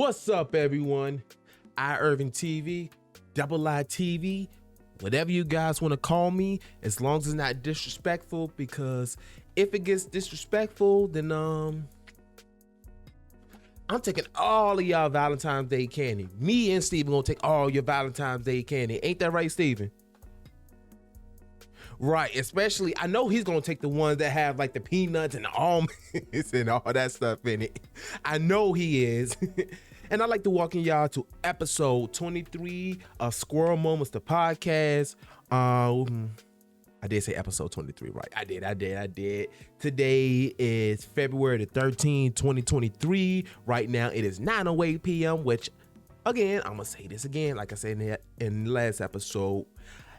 What's up, everyone? Irving TV, Double I TV, whatever you guys want to call me, as long as it's not disrespectful, because if it gets disrespectful, then I'm taking all of y'all Valentine's Day candy. Me and Steven gonna take all your Valentine's Day candy. Ain't that right, Steven? Right, especially, I know he's gonna take the ones that have like the peanuts and the almonds and all that stuff in it. I know he is. And I'd like to welcome y'all to episode 23 of Squirrel Moments, the podcast. I did say episode 23, right? I did. Today is February the 13th, 2023. Right now it is 9:08 p.m., which, again, I'm gonna say this again, like I said in the last episode.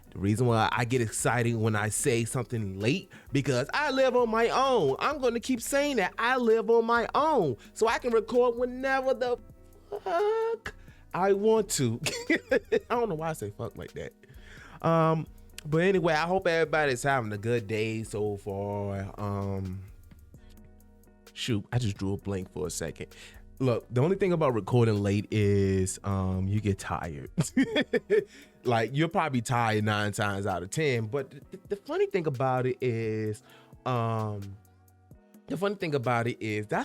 The reason why I get excited when I say something late, because I live on my own. I'm going to keep saying that. I live on my own. So I can record whenever the fuck I want to. I don't know why I say fuck like that. But anyway, I hope everybody's having a good day so far. Shoot, I just drew a blank for a second. Look, the only thing about recording late is you get tired. Like, you're probably tired 9 times out of 10. But the funny thing about it is, that's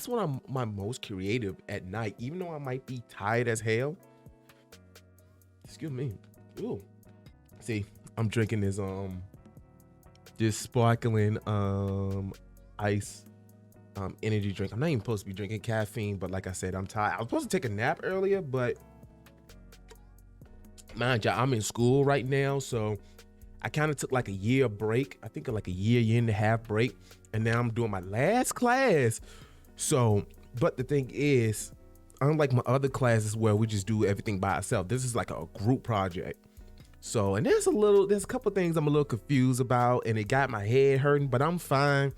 when I'm my most creative at night, even though I might be tired as hell. Excuse me. Ooh. See, I'm drinking this sparkling ice energy drink. I'm not even supposed to be drinking caffeine, but like I said, I'm tired. I was supposed to take a nap earlier, but mind you, I'm in school right now, so I kind of took like a year break. I think like a year and a half break, and now I'm doing my last class. So, but the thing is, unlike my other classes where we just do everything by ourselves, this is like a group project. So, and there's a couple things I'm a little confused about, and it got my head hurting, but I'm fine.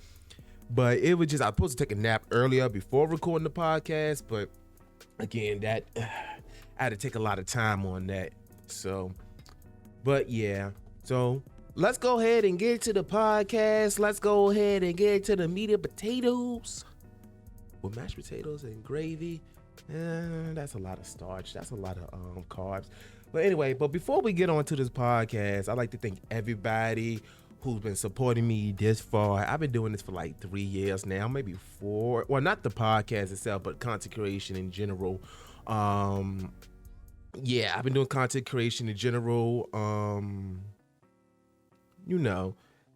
But it was just, I was supposed to take a nap earlier before recording the podcast, but again, that I had to take a lot of time on that. So, but yeah, so let's go ahead and get to the podcast. Let's go ahead and get to the meat and potatoes with mashed potatoes and gravy. That's a lot of starch. That's a lot of carbs. But anyway, but before we get on to this podcast, I'd like to thank everybody who's been supporting me this far. I've been doing this for like 3 years now, maybe 4. Well, not the podcast itself, but content creation in general. Yeah, I've been doing content creation in general.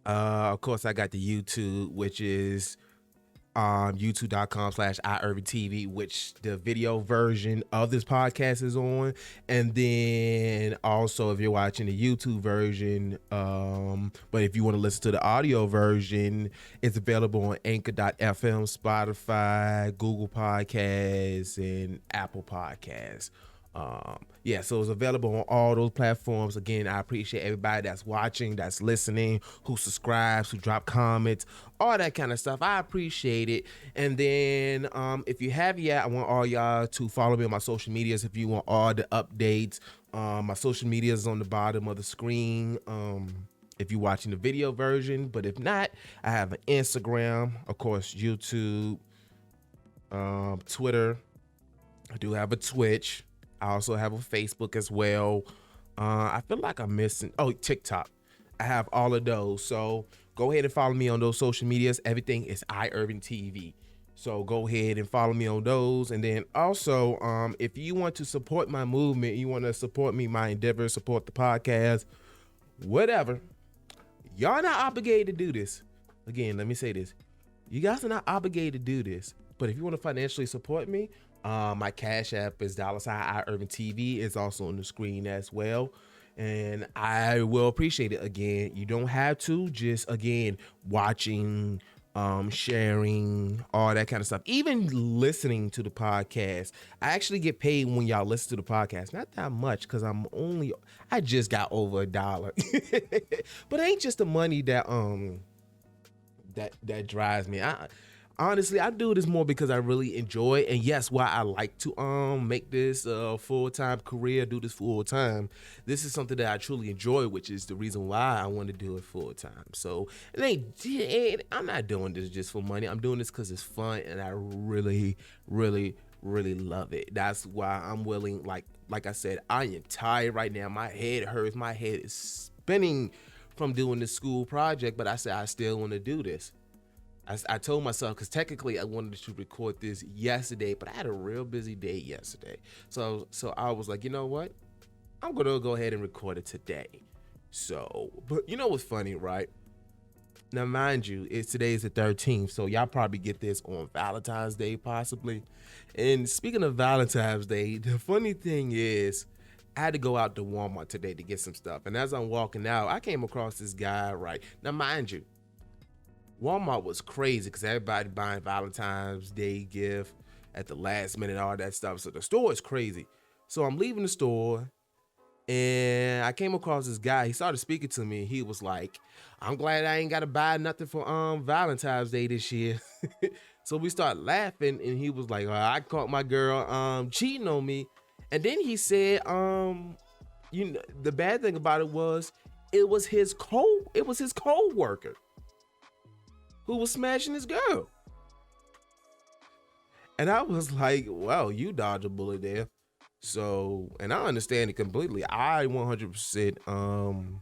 Of course, I got the YouTube, which is youtube.com/IRvingTV, which the video version of this podcast is on. And then also, if you're watching the YouTube version, but if you want to listen to the audio version, it's available on Anchor.fm, Spotify, Google Podcasts, and Apple Podcasts. So it's available on all those platforms. Again, I appreciate everybody that's watching, that's listening, who subscribes, who drop comments, all that kind of stuff. I appreciate it. And then if you have yet, I want all y'all to follow me on my social medias if you want all the updates. My social media is on the bottom of the screen if you're watching the video version. But if not, I have an Instagram, of course, YouTube, Twitter. I do have a Twitch. I also have a Facebook as well. I feel like I'm missing. Oh, TikTok. I have all of those. So go ahead and follow me on those social medias. Everything is Irving TV. So go ahead and follow me on those. And then also, if you want to support my movement, you want to support me, my endeavors, support the podcast, whatever, y'all not obligated to do this. Again, let me say this. You guys are not obligated to do this. But if you want to financially support me, my Cash App is $IRvingTV. It's also on the screen as well. And I will appreciate it. Again, you don't have to, just, again, watching, sharing, all that kind of stuff. Even listening to the podcast. I actually get paid when y'all listen to the podcast. Not that much, because I just got over $1. But it ain't just the money that drives me. Honestly, I do this more because I really enjoy it. And yes, why I like to make this a full-time career, do this full-time. This is something that I truly enjoy, which is the reason why I want to do it full-time. So I'm not doing this just for money. I'm doing this because it's fun, and I really, really, really love it. That's why I'm willing, like I said, I am tired right now. My head hurts. My head is spinning from doing this school project, but I said I still want to do this. I told myself, because technically I wanted to record this yesterday, but I had a real busy day yesterday. So I was like, you know what? I'm going to go ahead and record it today. So, but you know what's funny, right? Now, mind you, today is the 13th, so y'all probably get this on Valentine's Day, possibly. And speaking of Valentine's Day, the funny thing is, I had to go out to Walmart today to get some stuff. And as I'm walking out, I came across this guy, right? Now, mind you, Walmart was crazy because everybody buying Valentine's Day gift at the last minute, all that stuff. So the store is crazy. So I'm leaving the store and I came across this guy. He started speaking to me. He was like, I'm glad I ain't got to buy nothing for Valentine's Day this year. So we started laughing and he was like, I caught my girl cheating on me. And then he said, you know, the bad thing about it was his co-worker who was smashing his girl. And I was like, well, you dodged a bullet there. So, and I understand it completely. I 100%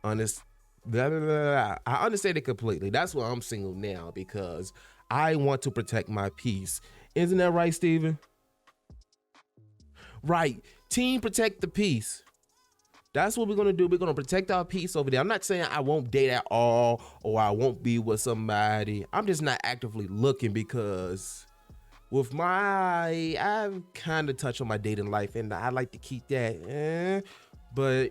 honest. I understand it completely. That's why I'm single now, because I want to protect my peace. Isn't that right, Steven? Right. Team protect the peace. That's what we're going to do. We're going to protect our peace over there. I'm not saying I won't date at all or I won't be with somebody. I'm just not actively looking because with I'm kind of touched on my dating life and I like to keep that. But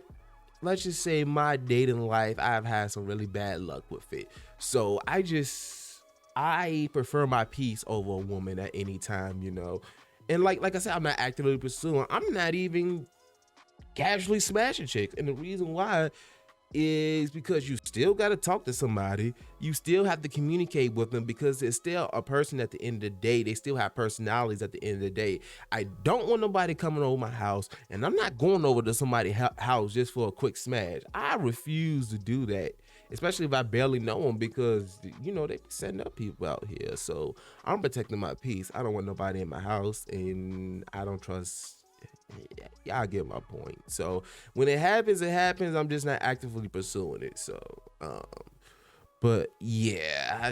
let's just say my dating life, I've had some really bad luck with it. So I prefer my peace over a woman at any time, you know. And like I said, I'm not actively pursuing. I'm not even casually smashing chicks. And the reason why is because you still got to talk to somebody. You still have to communicate with them because it's still a person at the end of the day. They still have personalities at the end of the day. I don't want nobody coming over my house, and I'm not going over to somebody's house just for a quick smash. I refuse to do that, especially if I barely know them, because, you know, they be setting up people out here. So I'm protecting my peace. I don't want nobody in my house, and I don't trust. Y'all get my point. So when it happens, I'm just not actively pursuing it. So, but yeah,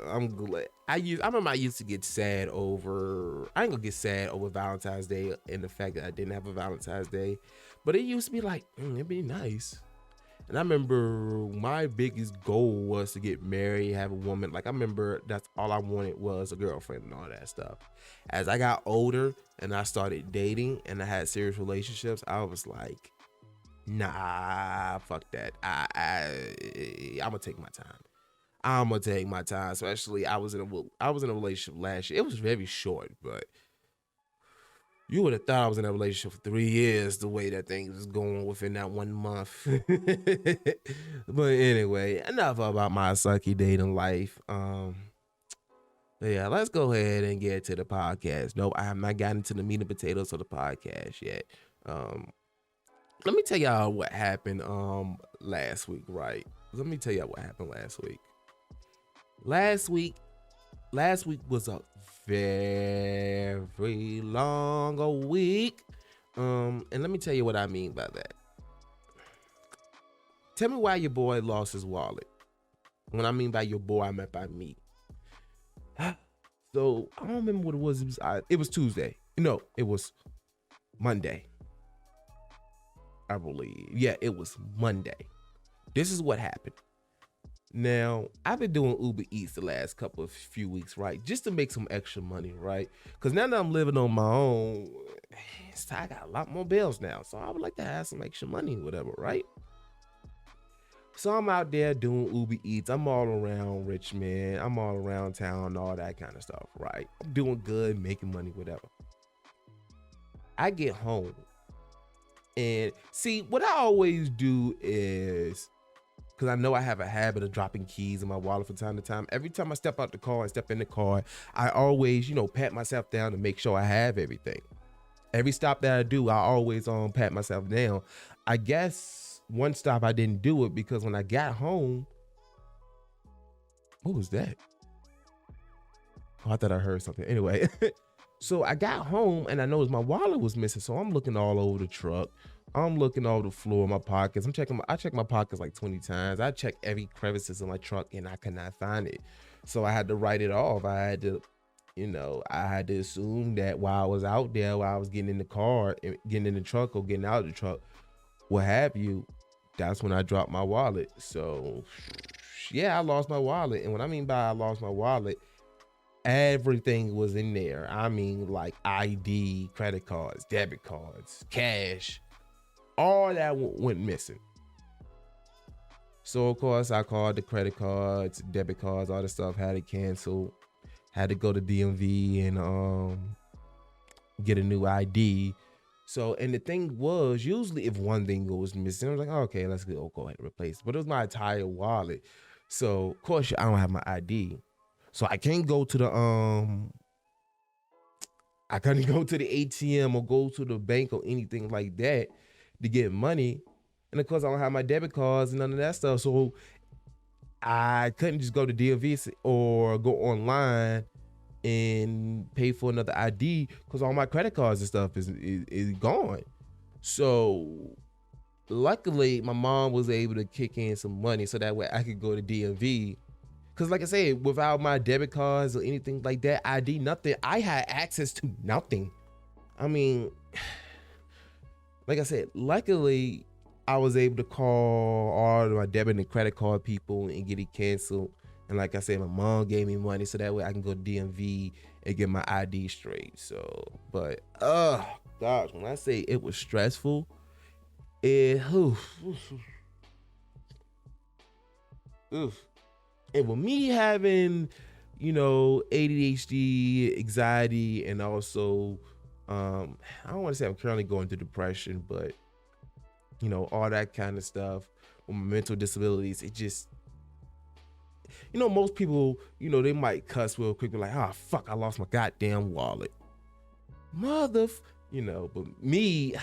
I'm glad. I remember I used to get sad over. I ain't gonna get sad over Valentine's Day and the fact that I didn't have a Valentine's Day, but it used to be like, it'd be nice. And I remember my biggest goal was to get married, have a woman. Like, I remember that's all I wanted was a girlfriend and all that stuff. As I got older and I started dating and I had serious relationships, I was like, nah, fuck that. I'm gonna take my time. Especially I was in a relationship last year. It was very short, but you would have thought I was in a relationship for 3 years the way that things was going within that 1 month. But anyway, enough about my sucky dating life. Yeah, let's go ahead and get to the podcast. No, I have not gotten into the meat and potatoes of the podcast yet. Let me tell y'all what happened last week, right? Let me tell y'all what happened last week. Last week was a very long week. And let me tell you what I mean by that. Tell me why your boy lost his wallet. When I mean by your boy, I meant by me. So I don't remember what it was. It was Tuesday. No, it was Monday, I believe. Yeah, it was Monday. This is what happened. Now, I've been doing Uber Eats the last few weeks, right? Just to make some extra money, right? Because now that I'm living on my own, I got a lot more bills now. So I would like to have some extra money, whatever, right? So I'm out there doing Uber Eats. I'm all around Richmond. I'm all around town, all that kind of stuff, right? I'm doing good, making money, whatever. I get home. And see, what I always do is, because I know I have a habit of dropping keys in my wallet from time to time. Every time I step out the car and step in the car, I always, pat myself down to make sure I have everything. Every stop that I do, I always pat myself down. I guess one stop I didn't do it because when I got home, what was that? Oh, I thought I heard something. Anyway, So I got home and I noticed my wallet was missing. So I'm looking all over the truck. I'm looking all over the floor, my pockets. I check my pockets like 20 times. I check every crevices in my truck and I could not find it. So I had to write it off. I had to, I had to assume that while I was out there, while I was getting in the car, getting in the truck or getting out of the truck, what have you, that's when I dropped my wallet. So yeah, I lost my wallet. And what I mean by I lost my wallet, everything was in there. I mean, like ID, credit cards, debit cards, cash, all that went missing. So of course I called the credit cards, debit cards, all the stuff, had it canceled, had to go to DMV and get a new ID. So, and the thing was, usually if one thing goes missing, I was like, oh, okay, let's go ahead and replace it. But it was my entire wallet. So of course I don't have my ID. So I can't go to the I couldn't go to the ATM or go to the bank or anything like that to get money. And of course I don't have my debit cards and none of that stuff. So I couldn't just go to DMV or go online and pay for another ID because all my credit cards and stuff is gone. So luckily my mom was able to kick in some money so that way I could go to DMV. Because like I said, without my debit cards or anything like that, ID, nothing, I had access to nothing. I mean, like I said, luckily I was able to call all of my debit and credit card people and get it canceled. And like I said, my mom gave me money so that way I can go to DMV and get my ID straight. So, but, gosh, when I say it was stressful, oof. And with me having, ADHD, anxiety, and also, I don't want to say I'm currently going through depression, but, all that kind of stuff, with my mental disabilities, it just, most people, they might cuss real quick, be like, oh, fuck, I lost my goddamn wallet. But me,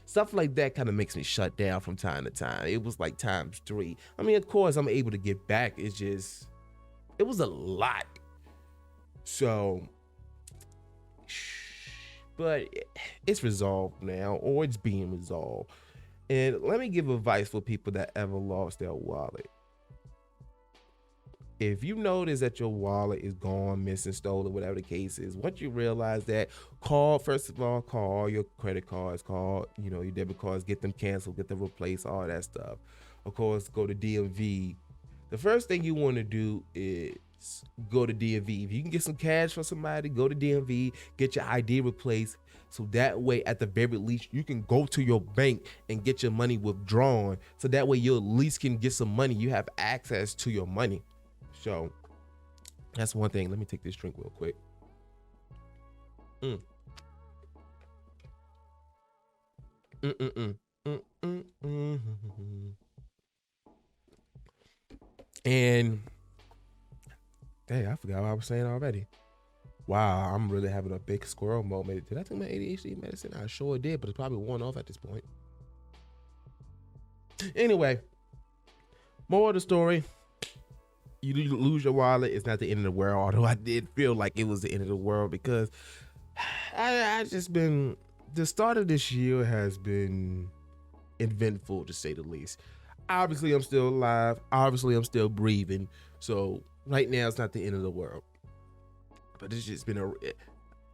stuff like that kind of makes me shut down from time to time. It was like times 3. I mean, of course, I'm able to get back. It's just, it was a lot. So, but it's resolved now, or it's being resolved. And let me give advice for people that ever lost their wallet. If you notice that your wallet is gone, missing, stolen, whatever the case is, once you realize that, first of all, call your credit cards, call, your debit cards, get them canceled, get them replaced, all that stuff. Of course, go to DMV. The first thing you want to do is go to DMV. If you can get some cash for somebody, go to DMV, get your ID replaced. So that way, at the very least, you can go to your bank and get your money withdrawn. So that way you at least can get some money. You have access to your money. So that's one thing. Let me take this drink real quick. And dang, I forgot what I was saying already. Wow, I'm really having a big squirrel moment. Did I take my ADHD medicine? I sure did, but it's probably worn off at this point. Anyway, more of the story. You lose your wallet, it's not the end of the world, although I did feel like it was the end of the world because I just been, the start of this year has been eventful to say the least. Obviously I'm still alive, obviously I'm still breathing, so right now it's not the end of the world, but it's just been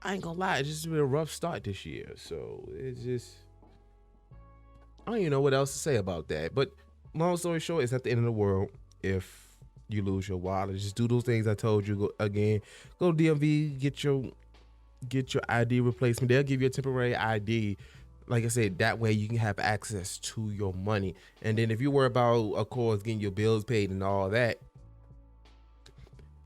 I ain't gonna lie, it's just been a rough start this year. So it's just, I don't even know what else to say about that. But long story short, it's not the end of the world if you lose your wallet. Just do those things I told you. Go to DMV, get your ID replacement. They'll give you a temporary ID. Like I said, that way you can have access to your money. And then if you worry about, of course, getting your bills paid and all that,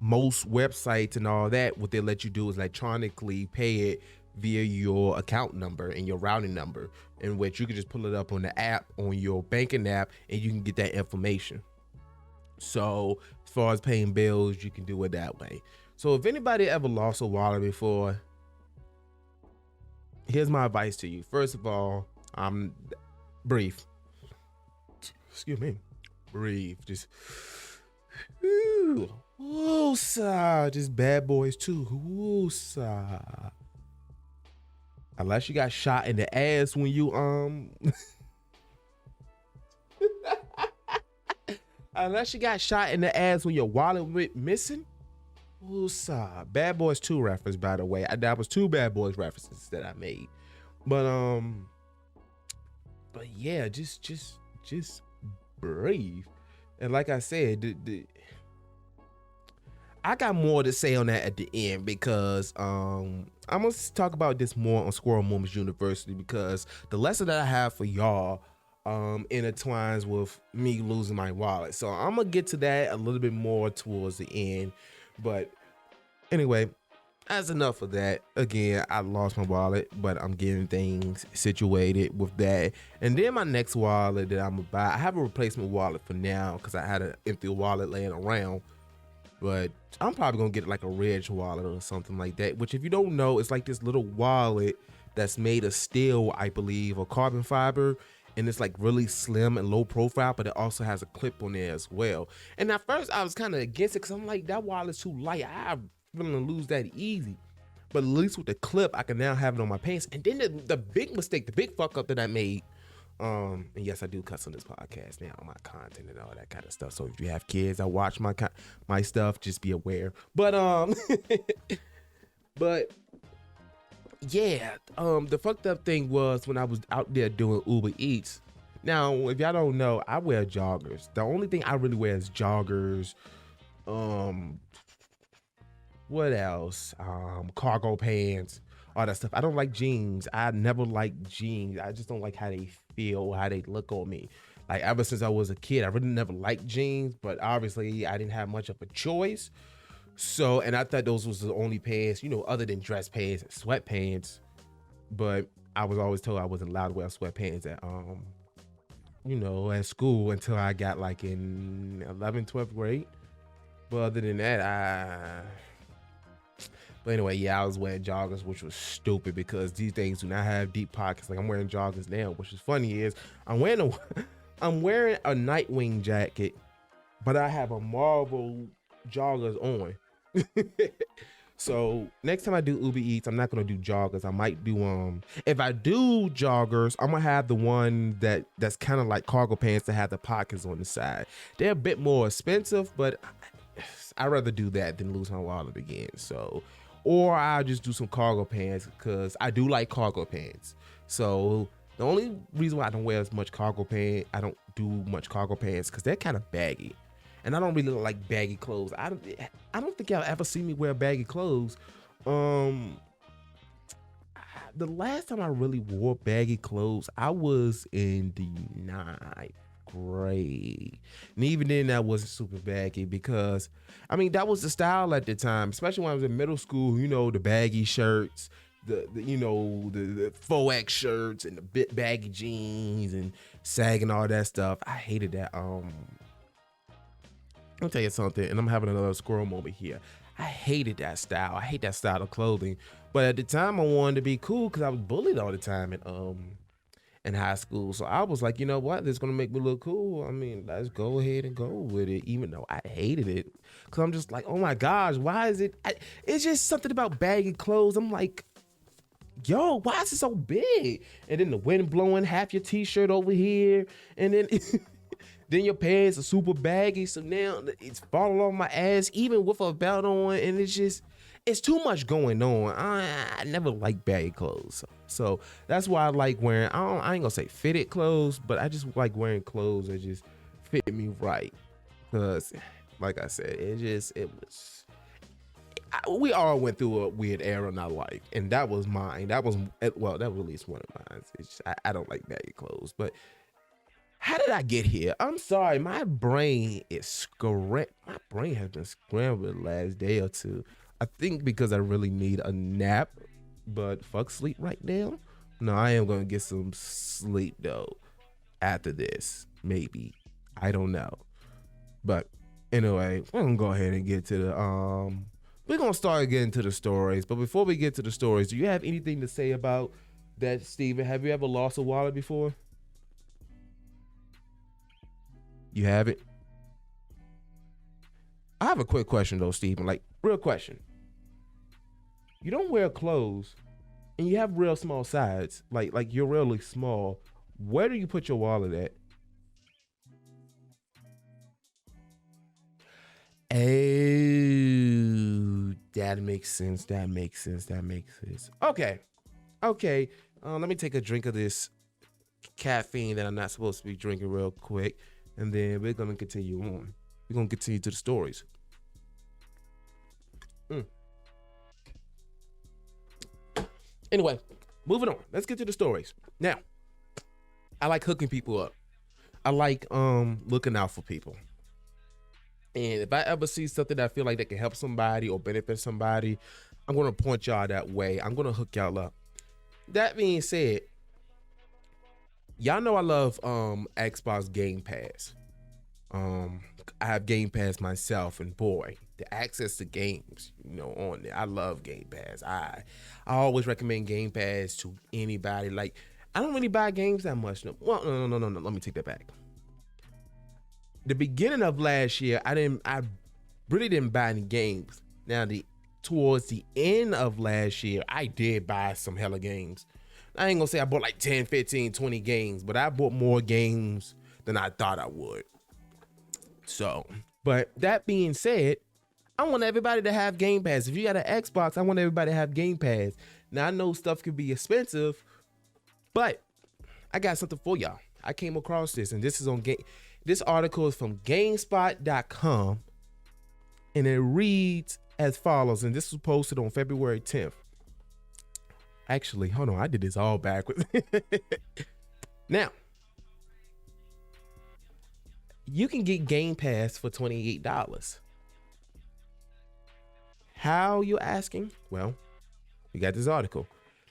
most websites and all that, what they let you do is electronically pay it via your account number and your routing number, in which you can just pull it up on the app, on your banking app, and you can get that information. So as far as paying bills, you can do it that way. So if anybody ever lost a wallet before, here's my advice to you. First of all, breathe. Excuse me. Breathe. Just woosah. Just bad boys too. Woosah. Unless you got shot in the ass when you unless you got shot in the ass when your wallet went missing. Woosah. Bad Boys 2 reference, by the way. That was 2 Bad Boys references that I made. But yeah, just breathe. And like I said, I got more to say on that at the end, because I'm gonna talk about this more on Squirrel Moments University, because the lesson that I have for y'all intertwines with me losing my wallet. So I'm gonna get to that a little bit more towards the end. But anyway, that's enough of that. Again, I lost my wallet, but I'm getting things situated with that. And then my next wallet that I'm gonna buy, I have a replacement wallet for now because I had an empty wallet laying around. But I'm probably gonna get like a Ridge wallet or something like that, which, if you don't know, it's like this little wallet that's made of steel, I believe, or carbon fiber. And it's like really slim and low profile, but it also has a clip on there as well. And at first I was kind of against it because I'm like, that wallet's too light. I'm gonna lose that easy. But at least with the clip, I can now have it on my pants. And then the big mistake, the big fuck up that I made, and yes, I do cuss on this podcast now, on my content and all that kind of stuff. So if you have kids that watch my stuff, just be aware. But but yeah, the fucked up thing was when I was out there doing Uber Eats. Now, if y'all don't know, I wear joggers. The only thing I really wear is joggers. What else? Cargo pants, all that stuff. I don't like jeans. I never liked jeans. I just don't like how they feel, how they look on me. Like, ever since I was a kid, I really never liked jeans, but obviously I didn't have much of a choice. So, and I thought those was the only pants, other than dress pants and sweatpants. But I was always told I wasn't allowed to wear sweatpants at, at school until I got like in 11th, 12th grade. But other than that, But anyway, yeah, I was wearing joggers, which was stupid because these things do not have deep pockets. Like, I'm wearing joggers now, which is funny is I'm wearing a Nightwing jacket, but I have a Marvel joggers on. So next time I do Uber Eats, I'm not gonna do joggers. I might do if I do joggers, I'm gonna have the one that's kind of like cargo pants that have the pockets on the side. They're a bit more expensive, but I'd rather do that than lose my wallet again. So, or I'll just do some cargo pants because I do like cargo pants. So the only reason why I don't wear as much cargo pants, I don't do much cargo pants, because they're kind of baggy. And I don't really like baggy clothes. I don't think y'all ever see me wear baggy clothes. The last time I really wore baggy clothes, I was in the 9th grade. And even then, that wasn't super baggy because, that was the style at the time, especially when I was in middle school, the baggy shirts, the 4X shirts and the bit baggy jeans and sagging, all that stuff. I hated that. I'll tell you something, and I'm having another squirrel moment here. I hated that style. I hate that style of clothing. But at the time, I wanted to be cool because I was bullied all the time in high school. So I was like, you know what? This is going to make me look cool. Let's go ahead and go with it, even though I hated it. Because I'm just like, oh my gosh, why is it? It's just something about baggy clothes. I'm like, yo, why is it so big? And then the wind blowing half your t-shirt over here. And then... Then your pants are super baggy, so now it's falling off my ass, even with a belt on, and it's too much going on. I never liked baggy clothes, so that's why I like wearing. I ain't gonna say fitted clothes, but I just like wearing clothes that just fit me right. Cause, like I said, we all went through a weird era in our life, and that was mine. That was at least one of mine. I don't like baggy clothes, but. How did I get here? I'm sorry, my brain has been scrambled the last day or two. I think because I really need a nap, but fuck sleep right now. No, I am gonna get some sleep though after this, maybe. I don't know. But anyway, we're gonna go ahead and get to the we're gonna start getting to the stories. But before we get to the stories, do you have anything to say about that, Steven? Have you ever lost a wallet before? You have it? I have a quick question though, Steven. Like, real question. You don't wear clothes, and you have real small sides, like you're really small, where do you put your wallet at? Oh, that makes sense. That makes sense. That makes sense. Okay. Okay. Let me take a drink of this caffeine that I'm not supposed to be drinking real quick. And then we're going to continue on. We're going to continue to the stories. Anyway, moving on. Let's get to the stories. Now, I like hooking people up. I like looking out for people. And if I ever see something that I feel like that can help somebody or benefit somebody, I'm going to point y'all that way. I'm going to hook y'all up. That being said, y'all know I love Xbox Game Pass. I have Game Pass myself, and boy, the access to games, on there. I love Game Pass. I always recommend Game Pass to anybody. Like, I don't really buy games that much. No. Well, no. Let me take that back. The beginning of last year, I really didn't buy any games. Now, towards the end of last year, I did buy some hella games. I ain't gonna say I bought like 10, 15, 20 games, but I bought more games than I thought I would. So, but that being said, I want everybody to have Game Pass. If you got an Xbox, I want everybody to have Game Pass. Now, I know stuff can be expensive, but I got something for y'all. I came across this, and this is on Game. This article is from GameSpot.com, and it reads as follows, and this was posted on February 10th. Actually, hold on, I did this all backwards. Now, you can get Game Pass for $28. How, you asking? Well, we got this article.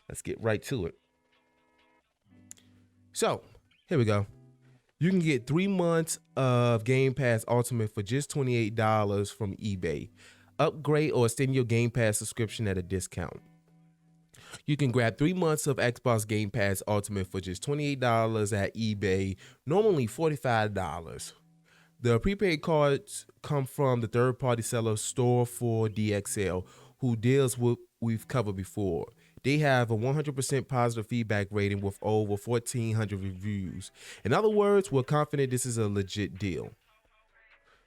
Let's get right to it. So, here we go. You can get 3 months of Game Pass Ultimate for just $28 from eBay. Upgrade or extend your Game Pass subscription at a discount. You can grab 3 months of Xbox Game Pass Ultimate for just $28 at eBay, normally $45. The prepaid cards come from the third-party seller SOREpvt, who deals with we've covered before. They have a 100% positive feedback rating with over 1,400 reviews. In other words, we're confident this is a legit deal.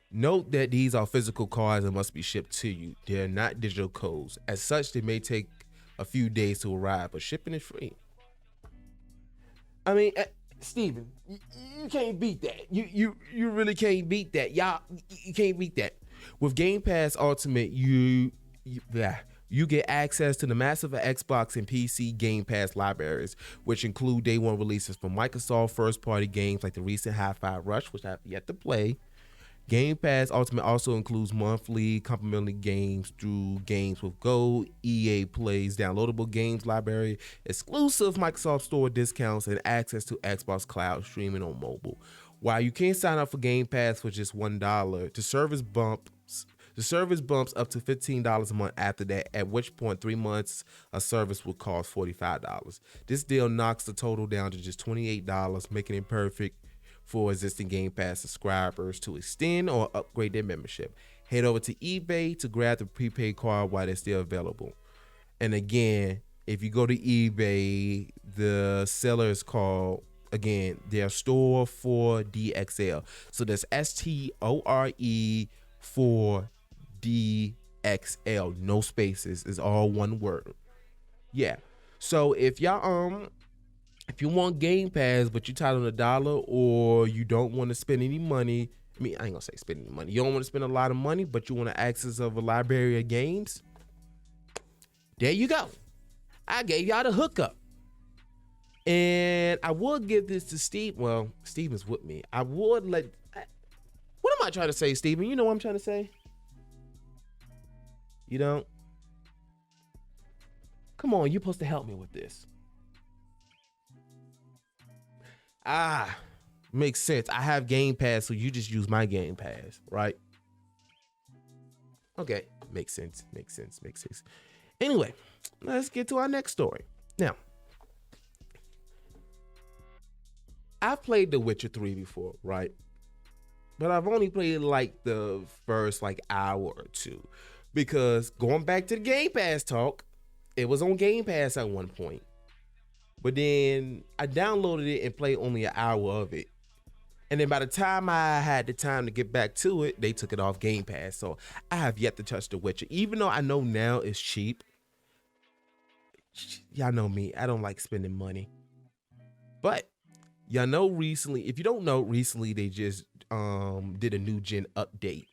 Note that these are physical cards and must be shipped to you. They're not digital codes. As such, they may take a few days to arrive, but shipping is free. I mean, Steven, you can't beat that. You really can't beat that. Y'all, you can't beat that. With Game Pass Ultimate, you get access to the massive Xbox and PC Game Pass libraries, which include day one releases from Microsoft first-party games like the recent Hi-Fi Rush, which I have yet to play. Game Pass Ultimate also includes monthly complimentary games through Games with Gold, EA Plays downloadable games library, exclusive Microsoft Store discounts, and access to Xbox Cloud streaming on mobile. While you can sign up for Game Pass for just $1, the service bumps up to $15 a month after that, at which point 3 months of service will cost $45. This deal knocks the total down to just $28, making it perfect for existing Game Pass subscribers to extend or upgrade their membership. Head over to eBay to grab the prepaid card while they're still available. And again, if you go to eBay, the seller is called, again, their SOREpvt. So that's SORE4DXL. No spaces. It's all one word. Yeah. So if y'all if you want Game Pass, but you're tired on $1, or you don't want to spend any money, I ain't gonna say spend any money. You don't want to spend a lot of money, but you want access of a library of games. There you go. I gave y'all the hookup. And I would give this to Steve. Well, Steven's with me. I would what am I trying to say, Steven? You know what I'm trying to say? You don't? Come on, you're supposed to help me with this. Makes sense. I have Game Pass, so you just use my Game Pass, right? Okay, makes sense. Anyway, let's get to our next story. Now, I've played The Witcher 3 before, right? But I've only played like the first hour or two, because going back to the Game Pass talk, It was on Game Pass at one point, but then I downloaded it and played only an hour of it. And then by the time I had the time to get back to it, they took it off Game Pass. So I have yet to touch The Witcher. Even though I know now it's cheap. Y'all know me. I don't like spending money. But y'all know recently, if you don't know, recently they just did a new gen update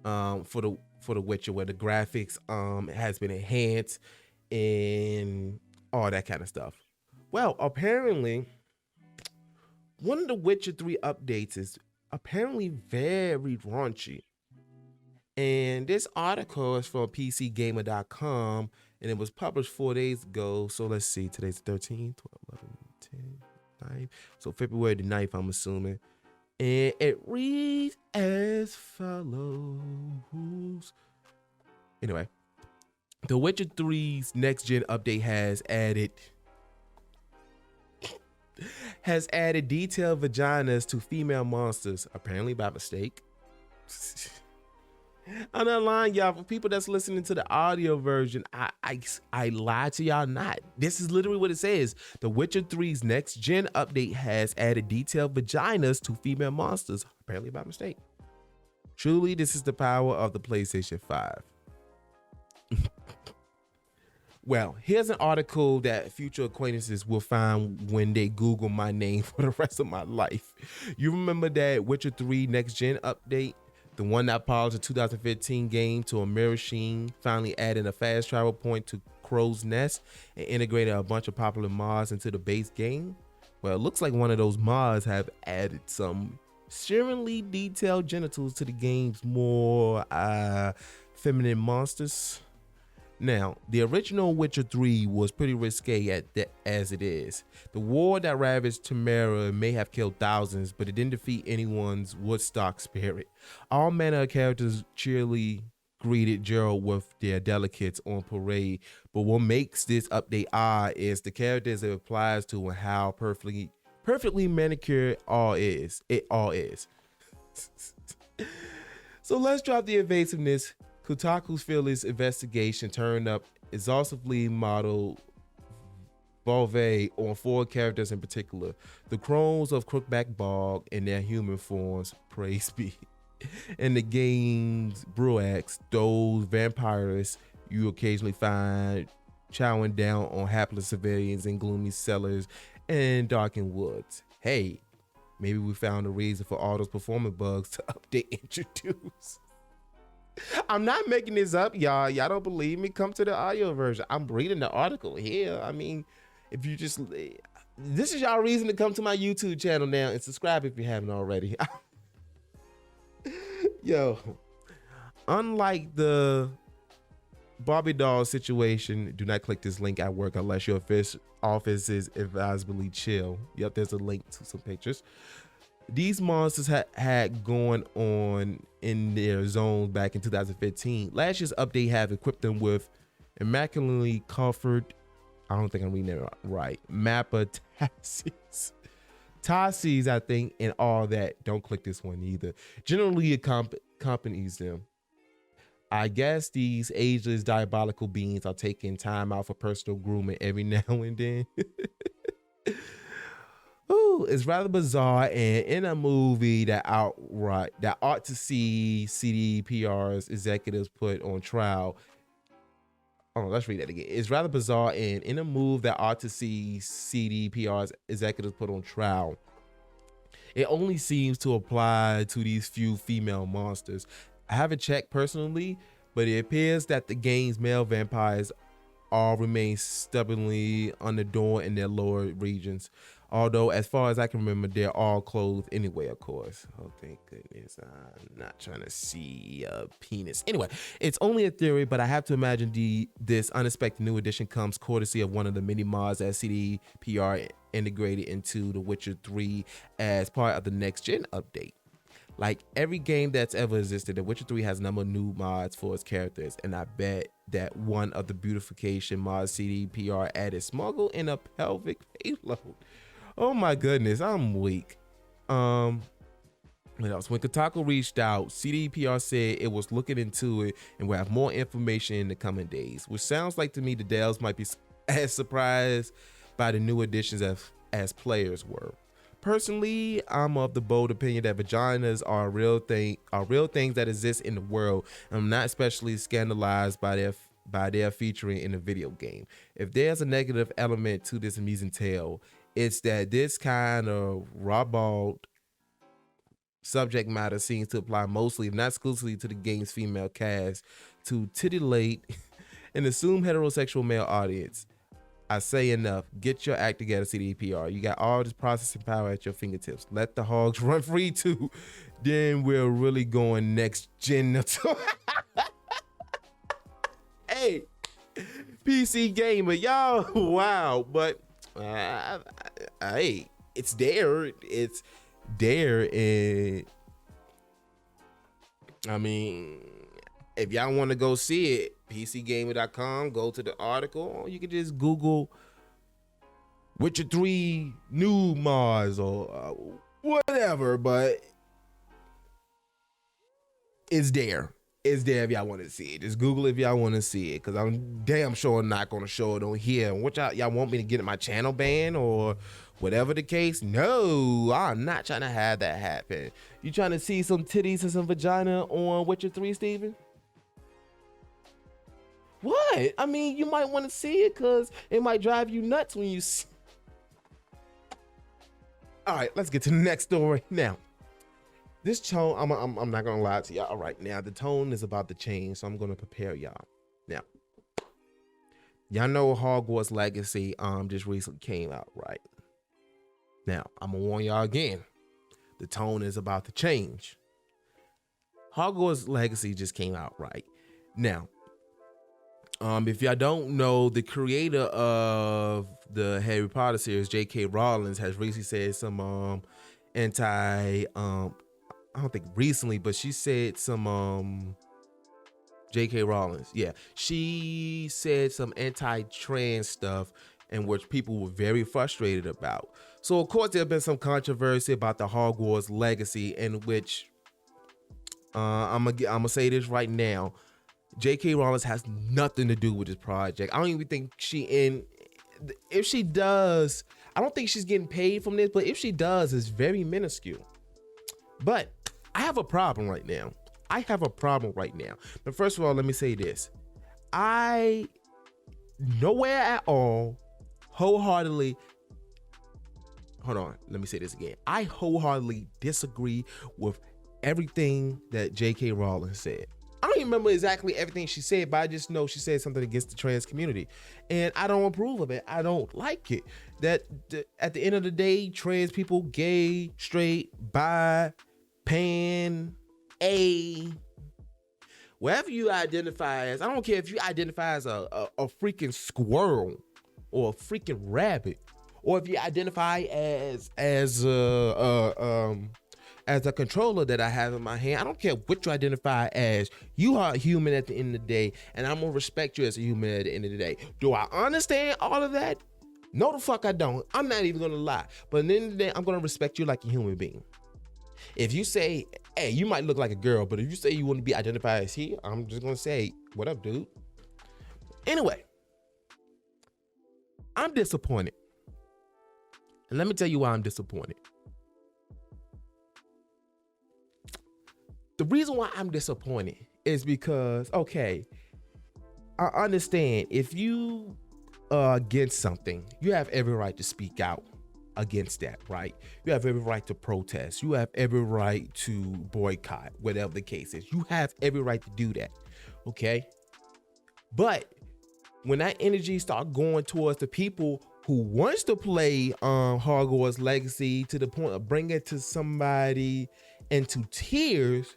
for the Witcher, where the graphics has been enhanced and all that kind of stuff. Well, apparently one of the Witcher 3 updates is apparently very raunchy. And this article is from PCGamer.com, and it was published 4 days ago. So let's see, today's the 13th, 12, 11, 10, 9. So February the 9th, I'm assuming. And it reads as follows. Anyway, The Witcher 3's next gen update has added detailed vaginas to female monsters, apparently by mistake. On that line, y'all, for people that's listening to the audio version, I lied to y'all not. This is literally what it says. The Witcher 3's next gen update has added detailed vaginas to female monsters, apparently by mistake. Truly, this is the power of the PlayStation 5. Well, here's an article that future acquaintances will find when they Google my name for the rest of my life. You remember that Witcher 3 next gen update? The one that polished the 2015 game to a mirror sheen, finally adding a fast travel point to Crow's Nest and integrated a bunch of popular mods into the base game? Well, it looks like one of those mods have added some serenely detailed genitals to the game's more feminine monsters. Now, the original Witcher 3 was pretty risque as it is. The war that ravaged Tamara may have killed thousands, but it didn't defeat anyone's Woodstock spirit. All manner of characters cheerily greeted Geralt with their delicates on parade, but what makes this update odd is the characters it applies to and how perfectly manicured it all is. So let's drop the evasiveness. Kotaku's fearless investigation turned up exhaustively modeled Volve on 4 characters in particular. The crones of Crookback Bog in their human forms, praise be. And the game's Bruax, those vampires you occasionally find chowing down on hapless civilians in gloomy cellars and darkened woods. Hey, maybe we found a reason for all those performance bugs to update introduce. I'm not making this up, y'all. Y'all don't believe me? Come to the audio version. I'm reading the article here. I mean, if you just, this is y'all reason to come to my YouTube channel now and subscribe if you haven't already. Yo, unlike the Barbie doll situation, do not click this link at work unless your office is advisably chill. Yep, there's a link to some pictures. These monsters had going on in their zones back in 2015. Last year's update have equipped them with immaculately covered, I don't think I'm reading that right, Mappa Tassis, I think, and all that. Don't click this one either. Generally accompanies them. I guess these ageless diabolical beings are taking time out for personal grooming every now and then. Ooh, it's rather bizarre, and in a movie that ought to see CDPR's executives put on trial. Oh, let's read that again. It's rather bizarre, and in a move that ought to see CDPR's executives put on trial, it only seems to apply to these few female monsters. I haven't checked personally, but it appears that the game's male vampires all remain stubbornly unadorned in their lower regions. Although, as far as I can remember, they're all clothed anyway, of course. Oh, thank goodness. I'm not trying to see a penis. Anyway, it's only a theory, but I have to imagine this unexpected new addition comes courtesy of one of the many mods that CDPR integrated into The Witcher 3 as part of the next-gen update. Like every game that's ever existed, The Witcher 3 has a number of new mods for its characters, and I bet that one of the beautification mods CDPR added smuggle in a pelvic payload. Oh my goodness, I'm weak. What else? When Kotaku reached out, CDPR said it was looking into it and will have more information in the coming days, which sounds like to me the Dells might be as surprised by the new additions as players were. Personally, I'm of the bold opinion that vaginas are real things that exist in the world, and I'm not especially scandalized by their featuring in a video game. If there's a negative element to this amusing tale, it's that this kind of rawbald subject matter seems to apply mostly, if not exclusively, to the game's female cast to titillate an assumed heterosexual male audience. I say enough. Get your act together, CDPR. You got all this processing power at your fingertips. Let the hogs run free too. Then we're really going next gen. Hey, PC gamer, y'all, wow. But hey, it's there. It's there, and I mean, if y'all want to go see it, PCGamer.com, go to the article, or you can just Google Witcher 3 new Mars or whatever, but it's there. It's there if y'all want to see it. Just Google it if y'all want to see it, because I'm damn sure not going to show it on here. What y'all want me to get my channel banned or whatever the case? No, I'm not trying to have that happen. You trying to see some titties and some vagina on Witcher 3, Steven? What? I mean, you might want to see it because it might drive you nuts when you see. All right, let's get to the next story now. This tone, I'm not gonna lie to y'all. All right, now the tone is about to change, so I'm gonna prepare y'all. Now, y'all know Hogwarts Legacy just recently came out, right? Now, I'm gonna warn y'all again. The tone is about to change. Hogwarts Legacy just came out, right? Now, if y'all don't know, the creator of the Harry Potter series, J.K. Rowling, has recently said some I don't think recently, but she said some J.K. Rowling, yeah, she said some anti-trans stuff in which people were very frustrated about. So of course there's been some controversy about the Hogwarts Legacy, in which I'm gonna say this right now. J.K. Rowling has nothing to do with this project. I don't even think if she does, I don't think she's getting paid from this, but if she does, it's very minuscule. But I have a problem right now. But first of all, let me say this. I nowhere at all wholeheartedly, hold on, let me say this again. I wholeheartedly disagree with everything that J.K. Rowling said. I don't even remember exactly everything she said, but I just know she said something against the trans community, and I don't approve of it. I don't like it. At the end of the day, trans people, gay, straight, bi, pan, a, wherever you identify as, I don't care if you identify as a freaking squirrel or a freaking rabbit, or if you identify as a controller that I have in my hand. I don't care what you identify as. You are a human at the end of the day, and I'm gonna respect you as a human at the end of the day. Do I understand all of that? No, the fuck I don't. I'm not even gonna lie. But at the end of the day, I'm gonna respect you like a human being. If you say, hey, you might look like a girl, but if you say you want to be identified as he, I'm just gonna say, what up, dude? Anyway, I'm disappointed. And let me tell you why I'm disappointed. The reason why I'm disappointed is because, okay, I understand if you are against something, you have every right to speak out against that, right? You have every right to protest. You have every right to boycott, whatever the case is. You have every right to do that, okay? But when that energy starts going towards the people who wants to play Hogwarts Legacy to the point of bringing it to somebody into tears,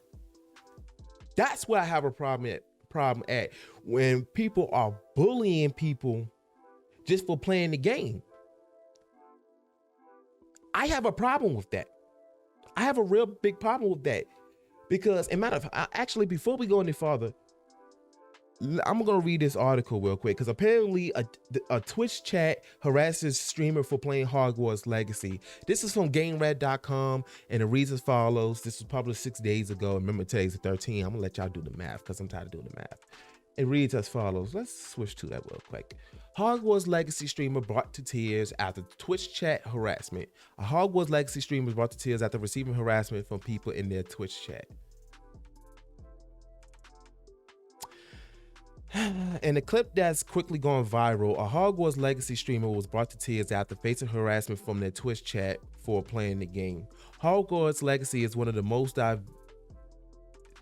that's where I have a problem at. When people are bullying people just for playing the game. I have a problem with that. I have a real big problem with that. Because, as a matter of fact, actually, before we go any farther, I'm gonna read this article real quick because apparently a Twitch chat harasses streamer for playing Hogwarts Legacy. This is from Gamertag.com, and it reads as follows. This was published 6 days ago. Remember, today's the 13th. I'm gonna let y'all do the math because I'm tired of doing the math. It reads as follows. Let's switch to that real quick. Hogwarts Legacy streamer brought to tears after Twitch chat harassment. A Hogwarts Legacy streamer brought to tears after receiving harassment from people in their Twitch chat. In a clip that's quickly gone viral, a Hogwarts Legacy streamer was brought to tears after facing harassment from their Twitch chat for playing the game. Hogwarts Legacy is one of the most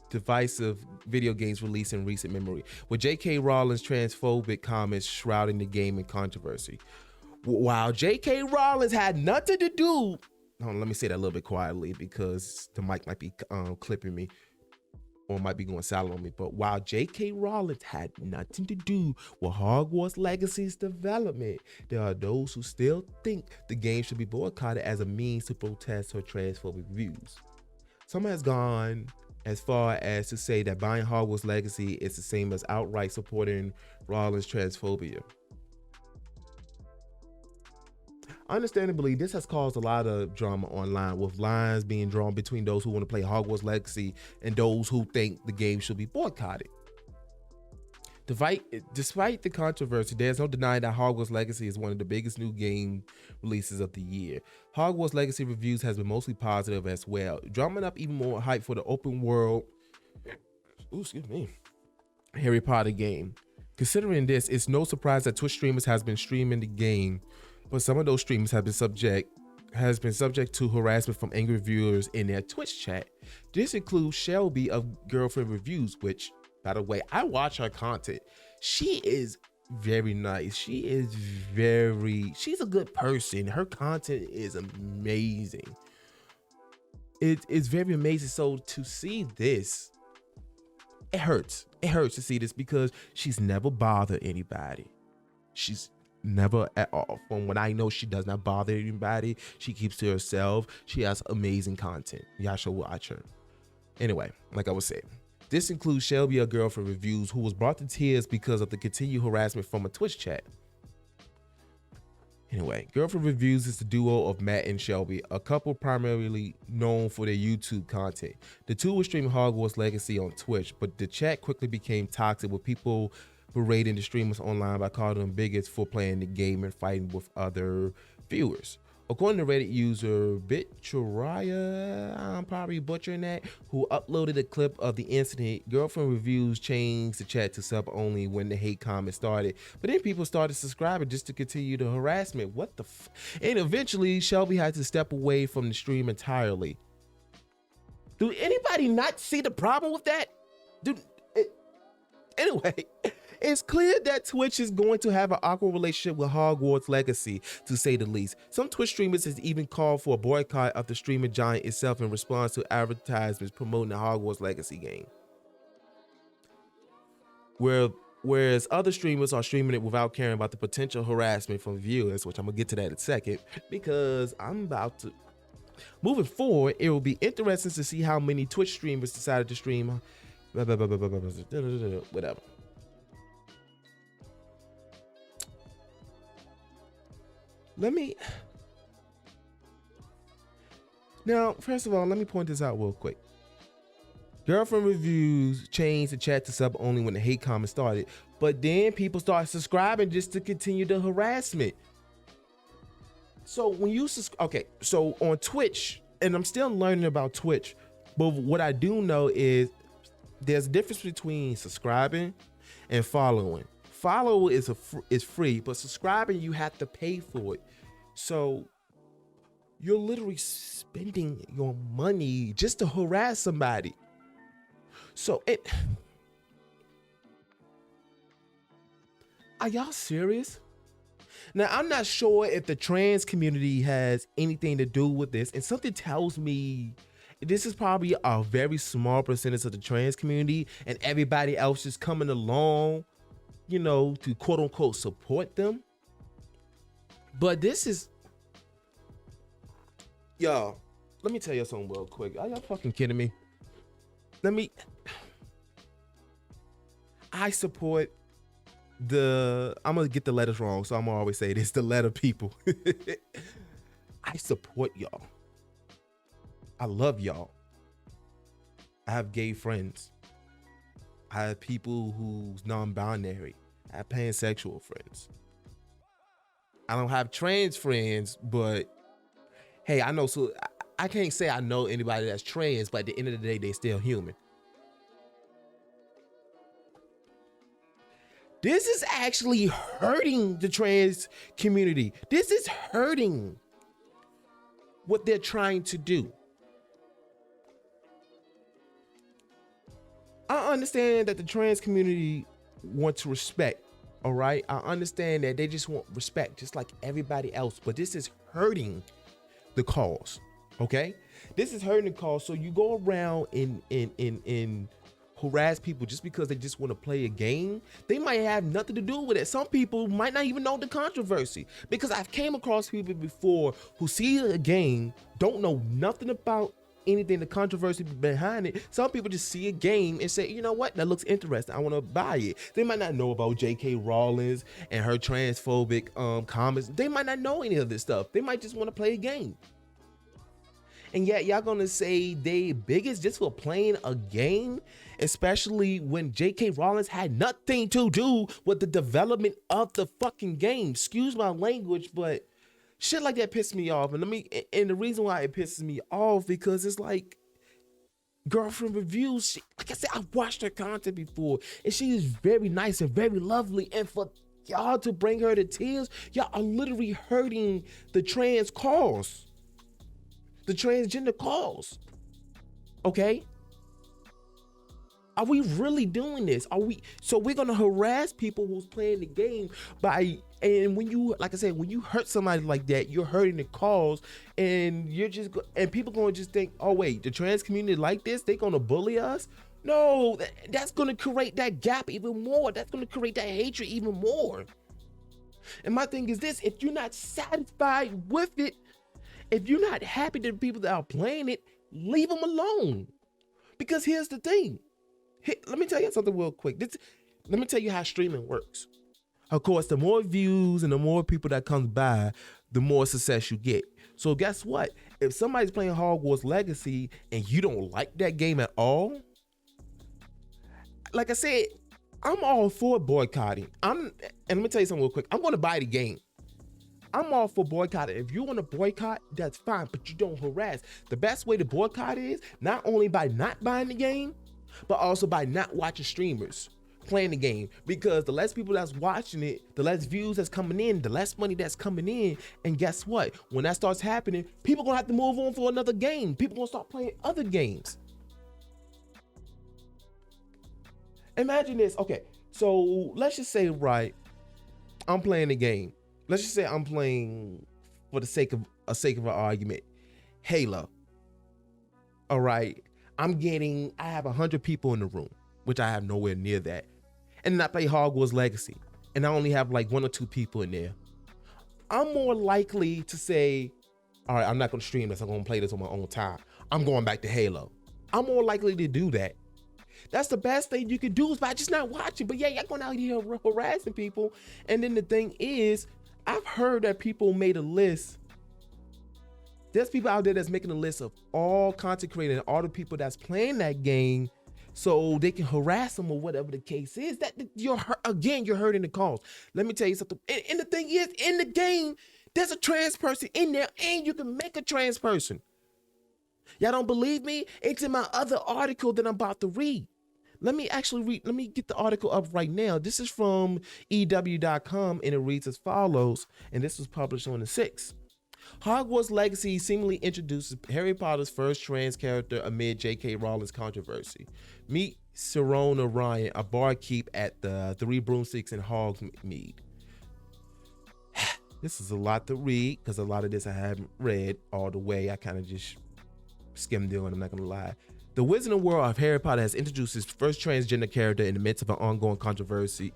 divisive video games released in recent memory, with J.K. Rowling's transphobic comments shrouding the game in controversy. While J.K. Rowling had nothing to do, let me say that a little bit quietly because the mic might be clipping me or might be going silent on me. But while J.K. Rowling had nothing to do with Hogwarts Legacy's development, there are those who still think the game should be boycotted as a means to protest her transphobic views. Some has gone as far as to say that buying Hogwarts Legacy is the same as outright supporting Rowling's transphobia. Understandably, this has caused a lot of drama online, with lines being drawn between those who want to play Hogwarts Legacy and those who think the game should be boycotted. Despite the controversy, there's no denying that Hogwarts Legacy is one of the biggest new game releases of the year. Hogwarts Legacy reviews has been mostly positive as well, drumming up even more hype for the open world Harry Potter game. Considering this, it's no surprise that Twitch streamers has been streaming the game, but some of those streamers have been subject to harassment from angry viewers in their Twitch chat. This includes Shelby of Girlfriend Reviews, which, by the way, I watch her content. She is very nice. She's a good person. Her content is amazing. It's very amazing. So to see this, it hurts. It hurts to see this because she's never bothered anybody. She's never at all. From what I know, she does not bother anybody. She keeps to herself. She has amazing content. Y'all should watch her. Anyway, like I was saying, this includes Shelby, a Girlfriend Reviews, who was brought to tears because of the continued harassment from a Twitch chat. Anyway, Girlfriend Reviews is the duo of Matt and Shelby, a couple primarily known for their YouTube content. The two were streaming Hogwarts Legacy on Twitch, but the chat quickly became toxic, with people berating the streamers online by calling them bigots for playing the game and fighting with other viewers. According to Reddit user Bitchuraya, I'm probably butchering that, who uploaded a clip of the incident, Girlfriend Reviews changed the chat to sub only when the hate comments started. But then people started subscribing just to continue the harassment. What the And eventually, Shelby had to step away from the stream entirely. Do anybody not see the problem with that? Anyway, it's clear that Twitch is going to have an awkward relationship with Hogwarts Legacy, to say the least. Some Twitch streamers has even called for a boycott of the streaming giant itself in response to advertisements promoting the Hogwarts Legacy game. Whereas other streamers are streaming it without caring about the potential harassment from viewers, which I'm gonna get to that in a second, because I'm about to. Moving forward, it will be interesting to see how many Twitch streamers decided to stream whatever. Now, first of all, let me point this out real quick. Girlfriend Reviews changed the chat to sub only when the hate comments started, but then people start subscribing just to continue the harassment. So when you so on Twitch, and I'm still learning about Twitch, but what I do know is there's a difference between subscribing and following. Follow is free, but subscribing, you have to pay for it. So you're literally spending your money just to harass somebody. So are y'all serious? Now, I'm not sure if the trans community has anything to do with this, and something tells me this is probably a very small percentage of the trans community, and everybody else just coming along, to quote unquote support them. But this is, y'all, let me tell you something real quick. Are y'all fucking kidding me? I support I'm gonna get the letters wrong, so I'm gonna always say this: the letter people. I support y'all. I love y'all. I have gay friends. I have people who's non-binary. I have pansexual friends. I don't have trans friends, but hey, I know. So I can't say I know anybody that's trans, but at the end of the day, they're still human. This is actually hurting the trans community. This is hurting what they're trying to do. I understand that the trans community wants respect, all right? I understand that they just want respect, just like everybody else, but this is hurting the cause, okay? This is hurting the cause, so you go around and harass people just because they just want to play a game. They might have nothing to do with it. Some people might not even know the controversy, because I've came across people before who see a game, don't know nothing about anything, the controversy behind it. Some people just see a game and say, you know what, that looks interesting, I want to buy it. They might not know about J.K. Rowling and her transphobic comments. They might not know any of this stuff. They might just want to play a game. And yet y'all gonna say they biggest just for playing a game, especially when J.K. Rowling had nothing to do with the development of the fucking game. Excuse my language, but shit like that pisses me off. And the reason why it pisses me off, because it's like, Girlfriend Reviews, like I said, I've watched her content before, and she is very nice and very lovely. And for y'all to bring her to tears, y'all are literally hurting the trans cause, the transgender cause. Okay? Are we really doing this? So we're gonna harass people who's playing the game and when you, like I said, when you hurt somebody like that, you're hurting the cause, and and people gonna just think, oh wait, the trans community like this, they gonna bully us? No, that's gonna create that gap even more. That's gonna create that hatred even more. And my thing is this: if you're not satisfied with it, if you're not happy to the people that are playing it, leave them alone. Because here's the thing. Let me tell you something real quick. Let me tell you how streaming works. Of course, the more views and the more people that comes by, the more success you get. So guess what? If somebody's playing Hogwarts Legacy and you don't like that game at all, like I said, I'm all for boycotting. And let me tell you something real quick. I'm going to buy the game. I'm all for boycotting. If you want to boycott, that's fine, but you don't harass. The best way to boycott is not only by not buying the game, but also by not watching streamers playing the game. Because the less people that's watching it, the less views that's coming in, the less money that's coming in. And guess what? When that starts happening, people gonna have to move on for another game. People gonna start playing other games. Imagine this. Okay, so let's just say, right, I'm playing the game. Let's just say I'm playing, for the sake of an argument, Halo. All right. I have 100 people in the room, which I have nowhere near that. And then I play Hogwarts Legacy, and I only have like 1 or 2 people in there. I'm more likely to say, all right, I'm not gonna stream this, I'm gonna play this on my own time. I'm going back to Halo. I'm more likely to do that. That's the best thing you can do, is by just not watching. But yeah, y'all going out here harassing people. And then the thing is, I've heard that people made a list. There's people out there that's making a list of all content creators and all the people that's playing that game, so they can harass them or whatever the case is. That you're hurting the cause. Let me tell you something. And the thing is, in the game, there's a trans person in there, and you can make a trans person. Y'all don't believe me? It's in my other article that I'm about to read. Let me get the article up right now. This is from EW.com, and it reads as follows, and this was published on the 6th. Hogwarts Legacy seemingly introduces Harry Potter's first trans character amid J.K. Rowling's controversy. Meet Sirone Orion, a barkeep at the Three Broomsticks in Hogsmeade. This is a lot to read, because a lot of this I haven't read all the way. I kind of just skimmed through, and I'm not going to lie. The Wizarding World of Harry Potter has introduced its first transgender character in the midst of an ongoing controversy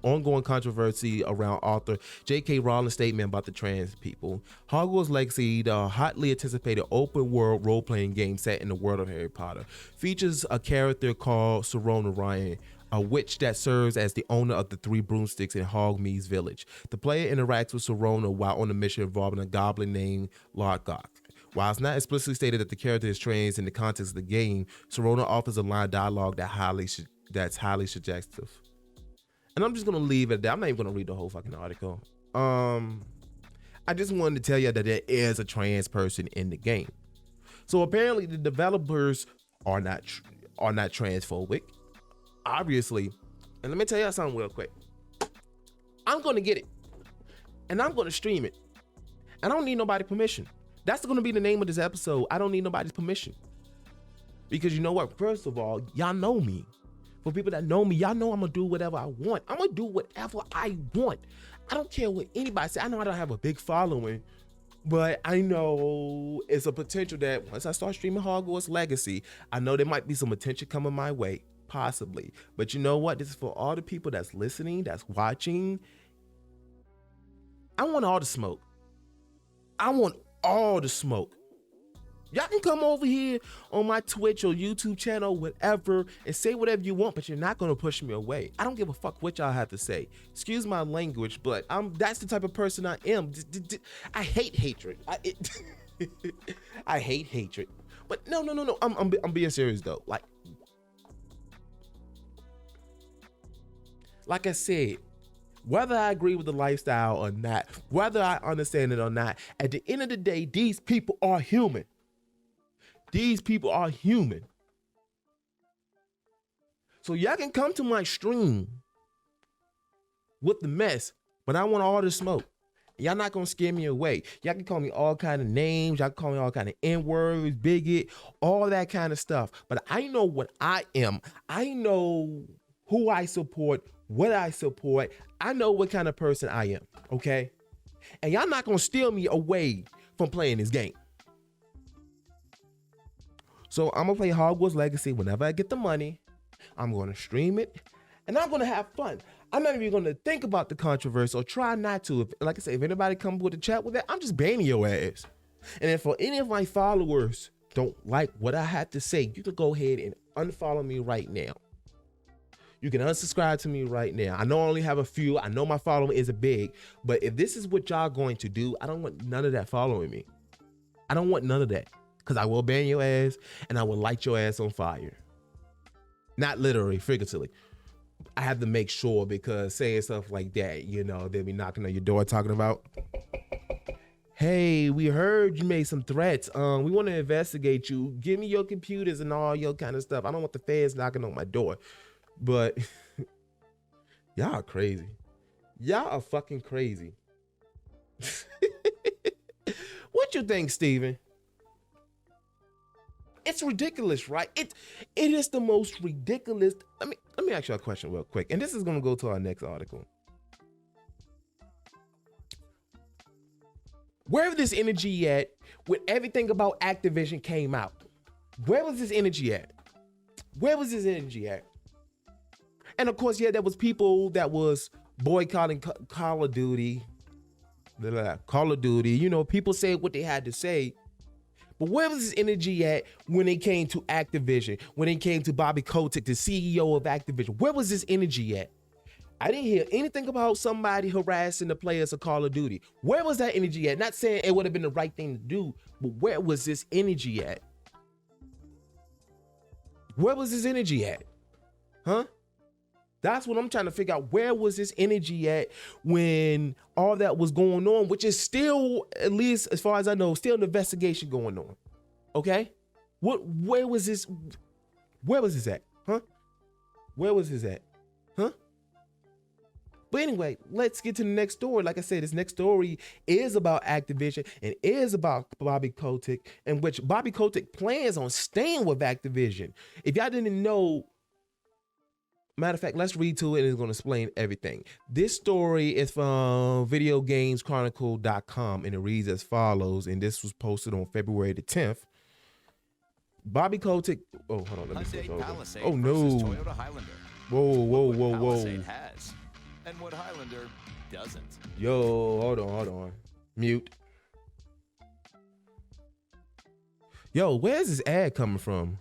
around author J.K. Rowling's statement about the trans people. Hogwarts Legacy, the hotly anticipated open-world role-playing game set in the world of Harry Potter, features a character called Sirone Orion, a witch that serves as the owner of the 3 broomsticks in Hogmeade's village. The player interacts with Sirona while on a mission involving a goblin named Largok. While it's not explicitly stated that the character is trans in the context of the game, Sirona offers a line of dialogue that's highly suggestive. And I'm just gonna leave it at that. I'm not even gonna read the whole fucking article. I just wanted to tell you that there is a trans person in the game. So apparently the developers are not transphobic, obviously. And let me tell you something real quick. I'm gonna get it, and I'm gonna stream it, and I don't need nobody's permission. That's gonna be the name of this episode. I don't need nobody's permission, because you know what? First of all, y'all know me. For people that know me, y'all know I'm gonna do whatever I want. I'm gonna do whatever I want. I don't care what anybody says. I know I don't have a big following, but I know it's a potential that once I start streaming Hogwarts Legacy, I know there might be some attention coming my way, possibly. But you know what? This is for all the people that's listening, that's watching. I want all the smoke. I want all the smoke. Y'all can come over here on my Twitch or YouTube channel, whatever, and say whatever you want, but you're not gonna push me away. I don't give a fuck what y'all have to say. Excuse my language, but that's the type of person I am. I hate hatred. I hate hatred. But no. I'm being serious though. Like I said, whether I agree with the lifestyle or not, whether I understand it or not, at the end of the day, these people are human. These people are human. So y'all can come to my stream with the mess, but I want all the smoke. Y'all not gonna scare me away. Y'all can call me all kind of names. Y'all can call me all kind of N-words, bigot, all that kind of stuff. But I know what I am. I know who I support, what I support. I know what kind of person I am, okay? And y'all not gonna steal me away from playing this game. So I'm gonna play Hogwarts Legacy whenever I get the money. I'm gonna stream it, and I'm gonna have fun. I'm not even gonna think about the controversy or try not to. Like I said, if anybody comes with a chat with that, I'm just banning your ass. And if for any of my followers don't like what I have to say, you can go ahead and unfollow me right now. You can unsubscribe to me right now. I know I only have a few. I know my following isn't big, but if this is what y'all going to do, I don't want none of that following me. I don't want none of that. Because I will ban your ass and I will light your ass on fire. Not literally, figuratively. I have to make sure, because saying stuff like that, you know, they'll be knocking on your door talking about, hey, we heard you made some threats. We want to investigate you. Give me your computers and all your kind of stuff. I don't want the feds knocking on my door. But y'all are crazy. Y'all are fucking crazy. What you think, Steven? It's ridiculous, right? It is the most ridiculous. Let me ask you a question real quick, and this is gonna go to our next article. Where was this energy at when everything about Activision came out? Where was this energy at? Where was this energy at? And of course, yeah, there was people that was boycotting Call of Duty. Call of Duty, you know, people said what they had to say. But where was this energy at when it came to Activision? When it came to Bobby Kotick, the CEO of Activision? Where was this energy at? I didn't hear anything about somebody harassing the players of Call of Duty. Where was that energy at? Not saying it would have been the right thing to do, but where was this energy at? Where was this energy at? Huh? That's what I'm trying to figure out. Where was this energy at when all that was going on, which is still, at least as far as I know, still an investigation going on. Okay? Where was this? Where was this at? Huh? Where was this at? Huh? But anyway, let's get to the next story. Like I said, this next story is about Activision and is about Bobby Kotick, in which Bobby Kotick plans on staying with Activision. If y'all didn't know, matter of fact, let's read to it and it's going to explain everything. This story is from videogameschronicle.com and it reads as follows. And this was posted on February the 10th. Bobby Kotick. Oh, hold on. Let me switch over. Oh, no. Toyota Highlander. Whoa. Palisade has, and what Highlander doesn't. Yo, hold on. Mute. Yo, where's this ad coming from?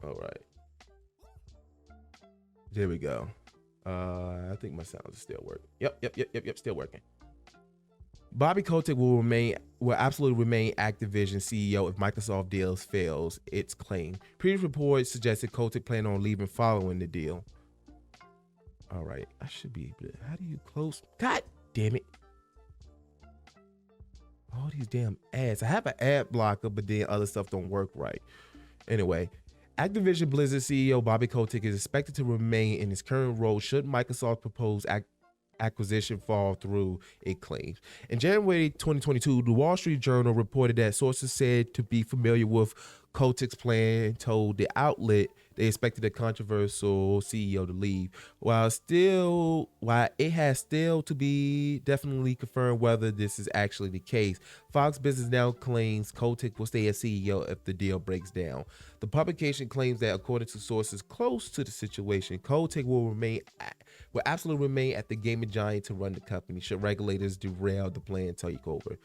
All right. There we go. I think my sounds are still working. Yep. Still working. Bobby Kotick will absolutely remain Activision CEO if Microsoft deals fails, its claim. Previous reports suggested Kotick planned on leaving following the deal. All right, I should be able to. How do you close? God damn it. All these damn ads. I have an ad blocker, but then other stuff don't work right. Anyway, Activision Blizzard CEO Bobby Kotick is expected to remain in his current role should Microsoft's proposed acquisition fall through, it claims. In January 2022, the Wall Street Journal reported that sources said to be familiar with Kotick's plan told the outlet they expected the controversial CEO to leave. While it has still to be definitely confirmed whether this is actually the case, Fox Business now claims Kotick will stay as CEO if the deal breaks down. The publication claims that according to sources close to the situation, Kotick will absolutely remain at the gaming giant to run the company should regulators derail the planned takeover.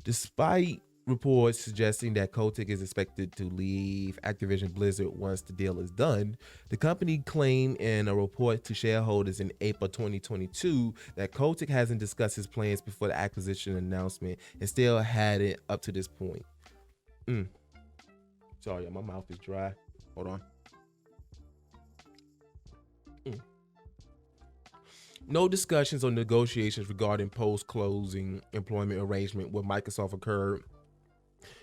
Despite reports suggesting that Kotick is expected to leave Activision Blizzard once the deal is done, the company claimed in a report to shareholders in April 2022 that Kotick hasn't discussed his plans before the acquisition announcement and still had it up to this point. Sorry, my mouth is dry. Hold on. No discussions or negotiations regarding post-closing employment arrangement with Microsoft occurred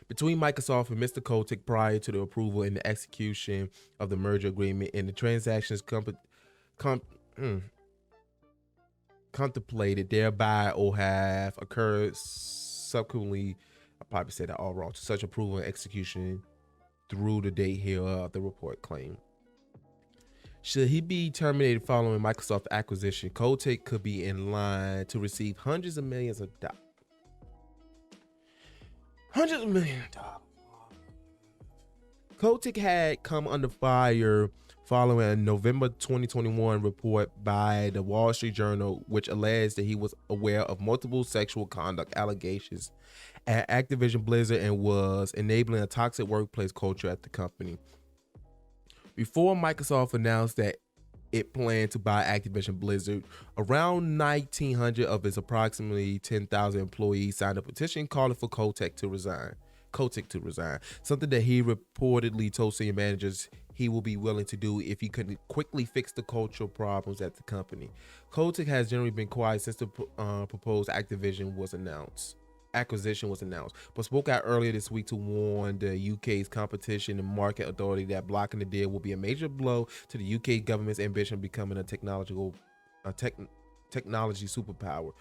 between Microsoft and Mr. Kotick prior to the approval and the execution of the merger agreement, and the transactions contemplated thereby or have occurred subsequently. I probably said that all wrong. To such approval and execution through the date hereof, the report claimed. Should he be terminated following Microsoft acquisition, Kotick could be in line to receive hundreds of millions of dollars. Kotick had come under fire following a November 2021 report by the Wall Street Journal, which alleged that he was aware of multiple sexual conduct allegations at Activision Blizzard and was enabling a toxic workplace culture at the company. Before Microsoft announced that it planned to buy Activision Blizzard, around 1,900 of its approximately 10,000 employees signed a petition calling for Kotick to resign, something that he reportedly told senior managers he will be willing to do if he could quickly fix the cultural problems at the company. Kotick has generally been quiet since the proposed acquisition was announced, but spoke out earlier this week to warn the UK's competition and market authority that blocking the deal will be a major blow to the UK government's ambition of becoming a technology superpower.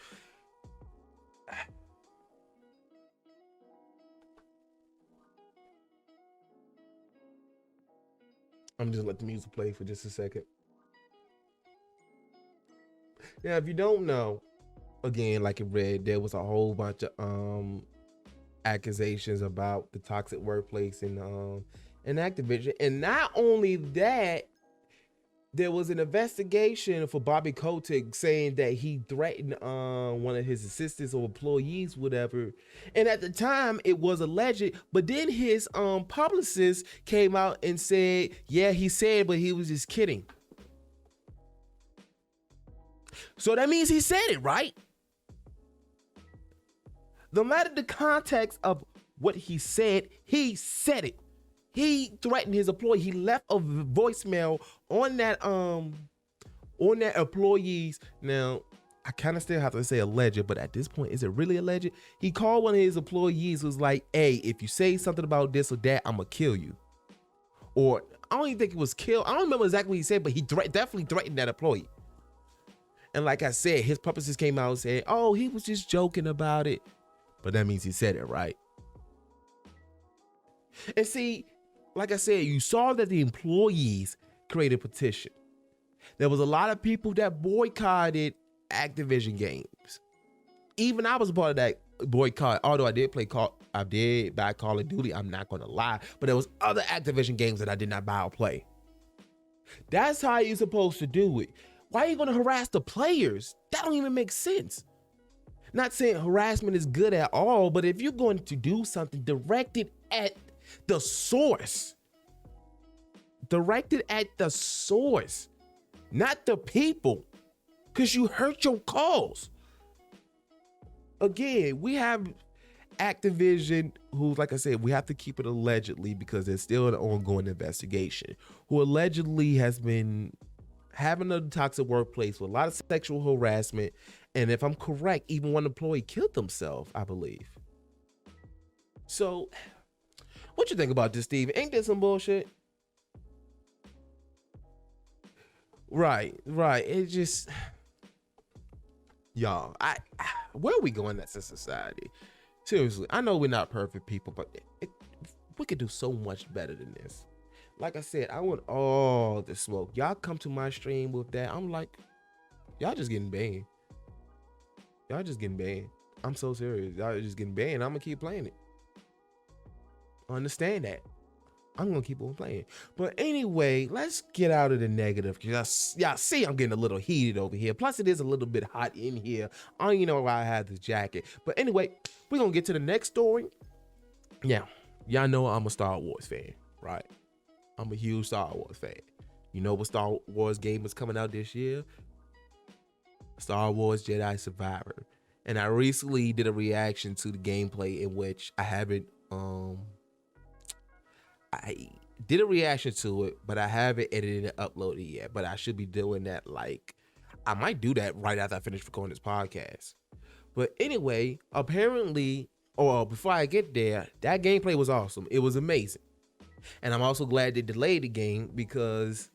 I'm just let the music play for just a second. Now, if you don't know, again, like it read, there was a whole bunch of accusations about the toxic workplace in Activision, and not only that, there was an investigation for Bobby Kotick saying that he threatened one of his assistants or employees, whatever. And at the time, it was alleged, but then his publicist came out and said, yeah, he said, but he was just kidding. So that means he said it, right? No matter the context of what he said it. He threatened his employee. He left a voicemail on that employee's. Now, I kind of still have to say alleged, but at this point, is it really alleged? He called one of his employees, was like, hey, if you say something about this or that, I'm gonna kill you. Or I don't even think it was kill. I don't remember exactly what he said, but he definitely threatened that employee. And like I said, his publicist came out and said, oh, he was just joking about it. But that means he said it, right? And see, like I said, you saw that the employees created a petition. There was a lot of people that boycotted Activision games. Even I was a part of that boycott, although I did buy Call of Duty, I'm not gonna lie. But there was other Activision games that I did not buy or play. That's how you're supposed to do it. Why are you gonna harass the players? That don't even make sense. Not saying harassment is good at all, but if you're going to do something, direct it at the source. directed at the source, not the people, because you hurt your cause. Again, we have Activision, who, like I said, we have to keep it allegedly because there's still an ongoing investigation, who allegedly has been having a toxic workplace with a lot of sexual harassment. And if I'm correct, even one employee killed themselves, I believe. So, what you think about this, Steve? Ain't this some bullshit? Right. It just, y'all, where are we going as a society? Seriously, I know we're not perfect people, but we could do so much better than this. Like I said, I want all the smoke. Y'all come to my stream with that. I'm like, y'all just getting banned. I'm so serious. Y'all just getting banned. I'm gonna keep playing it. Understand that. I'm gonna keep on playing. But anyway, let's get out of the negative, because y'all see I'm getting a little heated over here. Plus, it is a little bit hot in here. I don't even know why I have this jacket. But anyway, we're gonna get to the next story. Now, y'all know I'm a Star Wars fan, right? I'm a huge Star Wars fan. You know what Star Wars game is coming out this year? Star Wars Jedi Survivor. And I recently did a reaction to the gameplay in which I did a reaction to it, but I haven't edited and uploaded yet. But I should be doing that. I might do that right after I finish recording this podcast. But anyway, apparently, or before I get there, that gameplay was awesome. It was amazing. And I'm also glad they delayed the game, because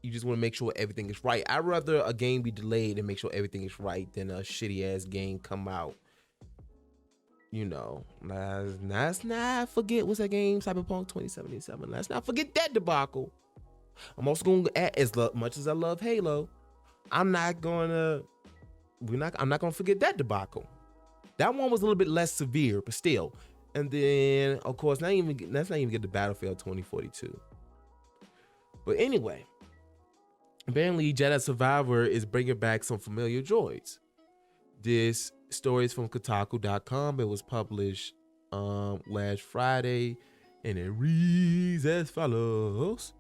you just want to make sure everything is right. I'd rather a game be delayed and make sure everything is right than a shitty ass game come out. You know, let's not forget, what's that game? Cyberpunk 2077. Let's not forget that debacle. I'm also going to add, as much as I love Halo, I'm not going to forget that debacle. That one was a little bit less severe, but still. And then, of course, let's not even get to Battlefield 2042. But anyway, apparently Jedi Survivor is bringing back some familiar droids. This story is from Kotaku.com. It was published last Friday, and it reads as follows.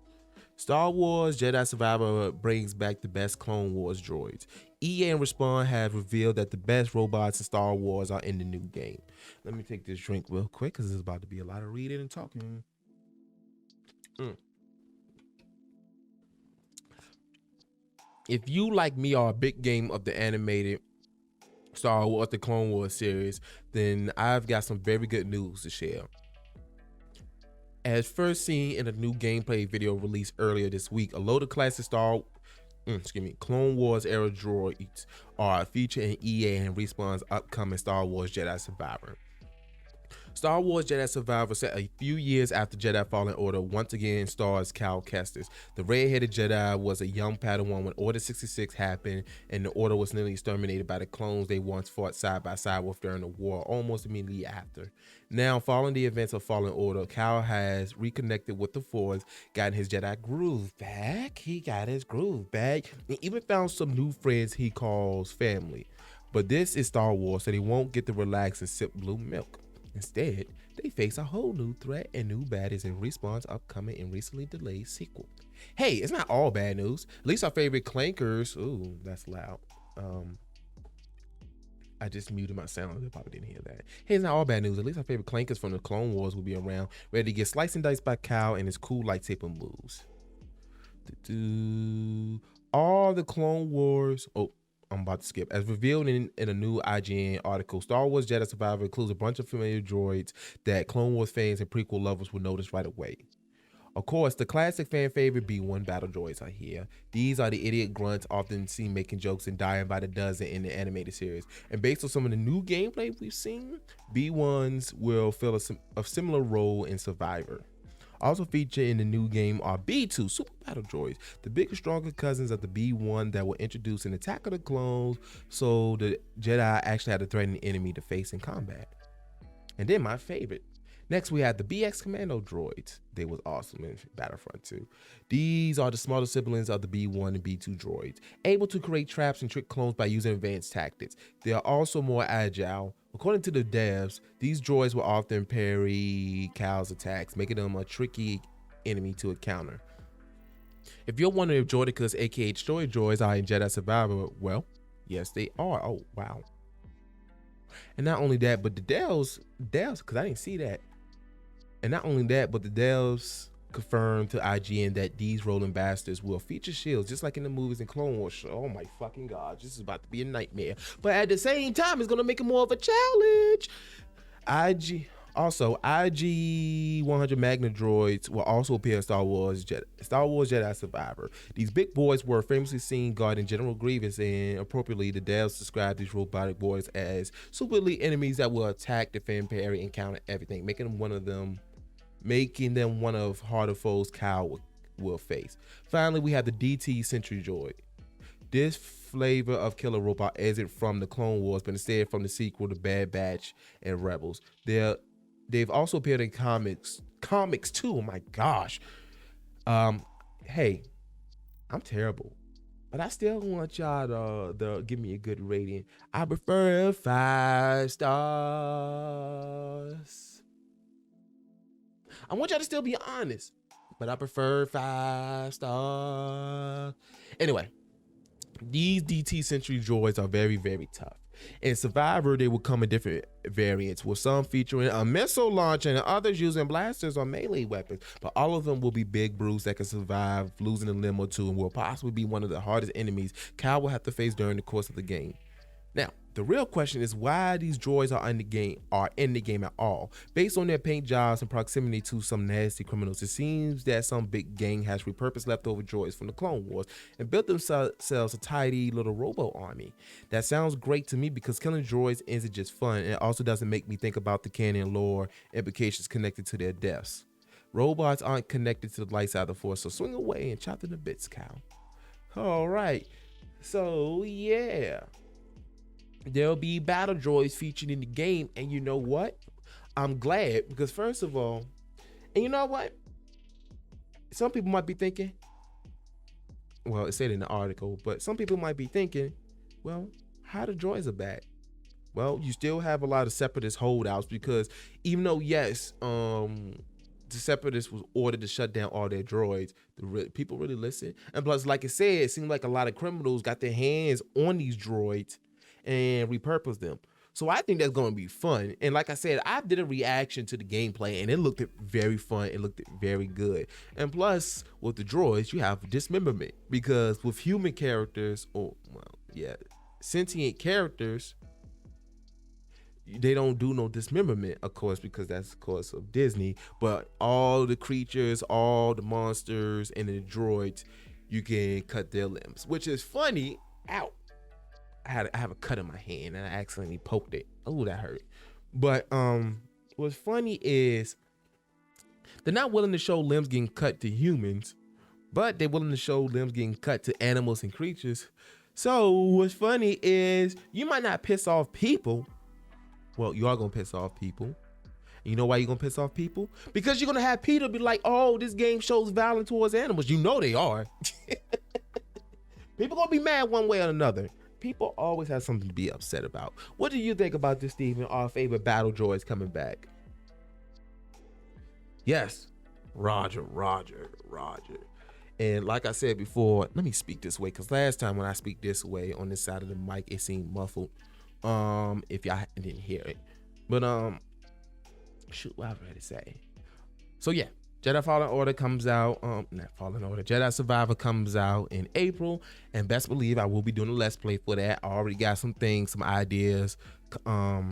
Star Wars Jedi Survivor brings back the best Clone Wars droids. EA and Respawn have revealed that the best robots in Star Wars are in the new game. Let me take this drink real quick, because there's about to be a lot of reading and talking. If you, like me, are a big game of the animated Star Wars, the Clone Wars series, then I've got some very good news to share. As first seen in a new gameplay video released earlier this week, a load of classic Clone Wars era droids are featured in EA and Respawn's upcoming Star Wars Jedi Survivor. Star Wars Jedi Survivor, set a few years after Jedi Fallen Order, once again stars Cal Kestis. The red-headed Jedi was a young Padawan when Order 66 happened, and the Order was nearly exterminated by the clones they once fought side by side with during the war, almost immediately after. Now, following the events of Fallen Order, Cal has reconnected with the Force, gotten his Jedi groove back. And even found some new friends he calls family. But this is Star Wars, so they won't get to relax and sip blue milk. Instead, they face a whole new threat and new baddies in Respawn's upcoming and recently delayed sequel. Hey, it's not all bad news. At least our favorite clankers. Ooh, that's loud. I just muted my sound. I probably didn't hear that. Hey, it's not all bad news. At least our favorite clankers from the Clone Wars will be around, ready to get sliced and diced by Cal and his cool lightsaber moves. All the Clone Wars. Oh, I'm about to skip. As revealed in a new IGN article, Star Wars Jedi Survivor includes a bunch of familiar droids that Clone Wars fans and prequel lovers will notice right away. Of course, the classic fan favorite B1 battle droids are here. These are the idiot grunts often seen making jokes and dying by the dozen in the animated series. And based on some of the new gameplay we've seen, B1s will fill a similar role in Survivor. Also featured in the new game are B2 super battle droids, the bigger, stronger cousins of the B1 that were introduced in Attack of the Clones, so the Jedi actually had a threatening enemy to face in combat. And then my favorite. Next, we have the BX Commando droids. They was awesome in Battlefront 2. These are the smaller siblings of the B1 and B2 droids, able to create traps and trick clones by using advanced tactics. They are also more agile. According to the devs, these droids will often parry Cal's attacks, making them a tricky enemy to encounter. If you're wondering if Droidekas, aka Destroy Droids, are in Jedi Survivor, well, yes, they are. Oh, wow. And not only that, but the Dells, because I didn't see that. And not only that, but the Dells confirmed to IGN that these rolling bastards will feature shields, just like in the movies and Clone Wars. Oh my fucking God, this is about to be a nightmare. But at the same time, it's gonna make it more of a challenge. IG 100 Magna droids will also appear in Star Wars Jedi Survivor. These big boys were famously seen guarding General Grievous, and appropriately, the Dells described these robotic boys as super elite enemies that will attack, defend, parry, and counter everything, making them one of harder foes Cal will face. Finally, we have the DT Sentry droid. This flavor of killer robot isn't from the Clone Wars, but instead from the sequel, The Bad Batch and Rebels. They've also appeared in comics too. Oh my gosh. Hey, I'm terrible, but I still want y'all to give me a good rating. I prefer 5 stars. I want y'all to still be honest, but I prefer 5 stars. Anyway, these DT Sentry droids are very, very tough. In Survivor, they will come in different variants, with some featuring a missile launcher and others using blasters or melee weapons. But all of them will be big brutes that can survive losing a limb or two, and will possibly be one of the hardest enemies Cal will have to face during the course of the game. Now, the real question is why these droids are in the game at all. Based on their paint jobs and proximity to some nasty criminals, it seems that some big gang has repurposed leftover droids from the Clone Wars and built themselves a tidy little robo army. That sounds great to me, because killing droids isn't just fun, and it also doesn't make me think about the canon lore implications connected to their deaths. Robots aren't connected to the light side of the Force, so swing away and chop them to bits, Cal. All right, so yeah. There'll be battle droids featured in the game, and you know what? I'm glad, because first of all, and you know what? Some people might be thinking, well, it said in the article, but some people might be thinking, well, how the droids are back? Well, you still have a lot of separatist holdouts, because even though, yes, the separatists was ordered to shut down all their droids, people really listen. And plus, like I said, it seemed like a lot of criminals got their hands on these droids and repurpose them. So I think that's going to be fun. And like I said, I did a reaction to the gameplay, and it looked very fun. It looked very good. And plus, with the droids, you have dismemberment, because with human characters, sentient characters, they don't do no dismemberment, of course, because that's of course of Disney. But all the creatures, all the monsters, and the droids, you can cut their limbs, which is funny. Ow. I have a cut in my hand and I accidentally poked it. Oh, that hurt. But what's funny is they're not willing to show limbs getting cut to humans, but they're willing to show limbs getting cut to animals and creatures. So what's funny is you might not piss off people. Well, you are gonna piss off people. You know why you're gonna piss off people? Because you're gonna have Peter be like, oh, this game shows violence towards animals. You know they are. People gonna be mad one way or another. People always have something to be upset about. What do you think about this, Steven? Our favorite battle droids coming back? Yes. Roger. And like I said before, let me speak this way, because last time when I speak this way on this side of the mic, it seemed muffled. If y'all didn't hear it. But shoot, what I was ready to say. So yeah, Jedi Fallen Order comes out, Jedi Survivor comes out in April, and best believe I will be doing a Let's Play for that. I already got some things, some ideas, a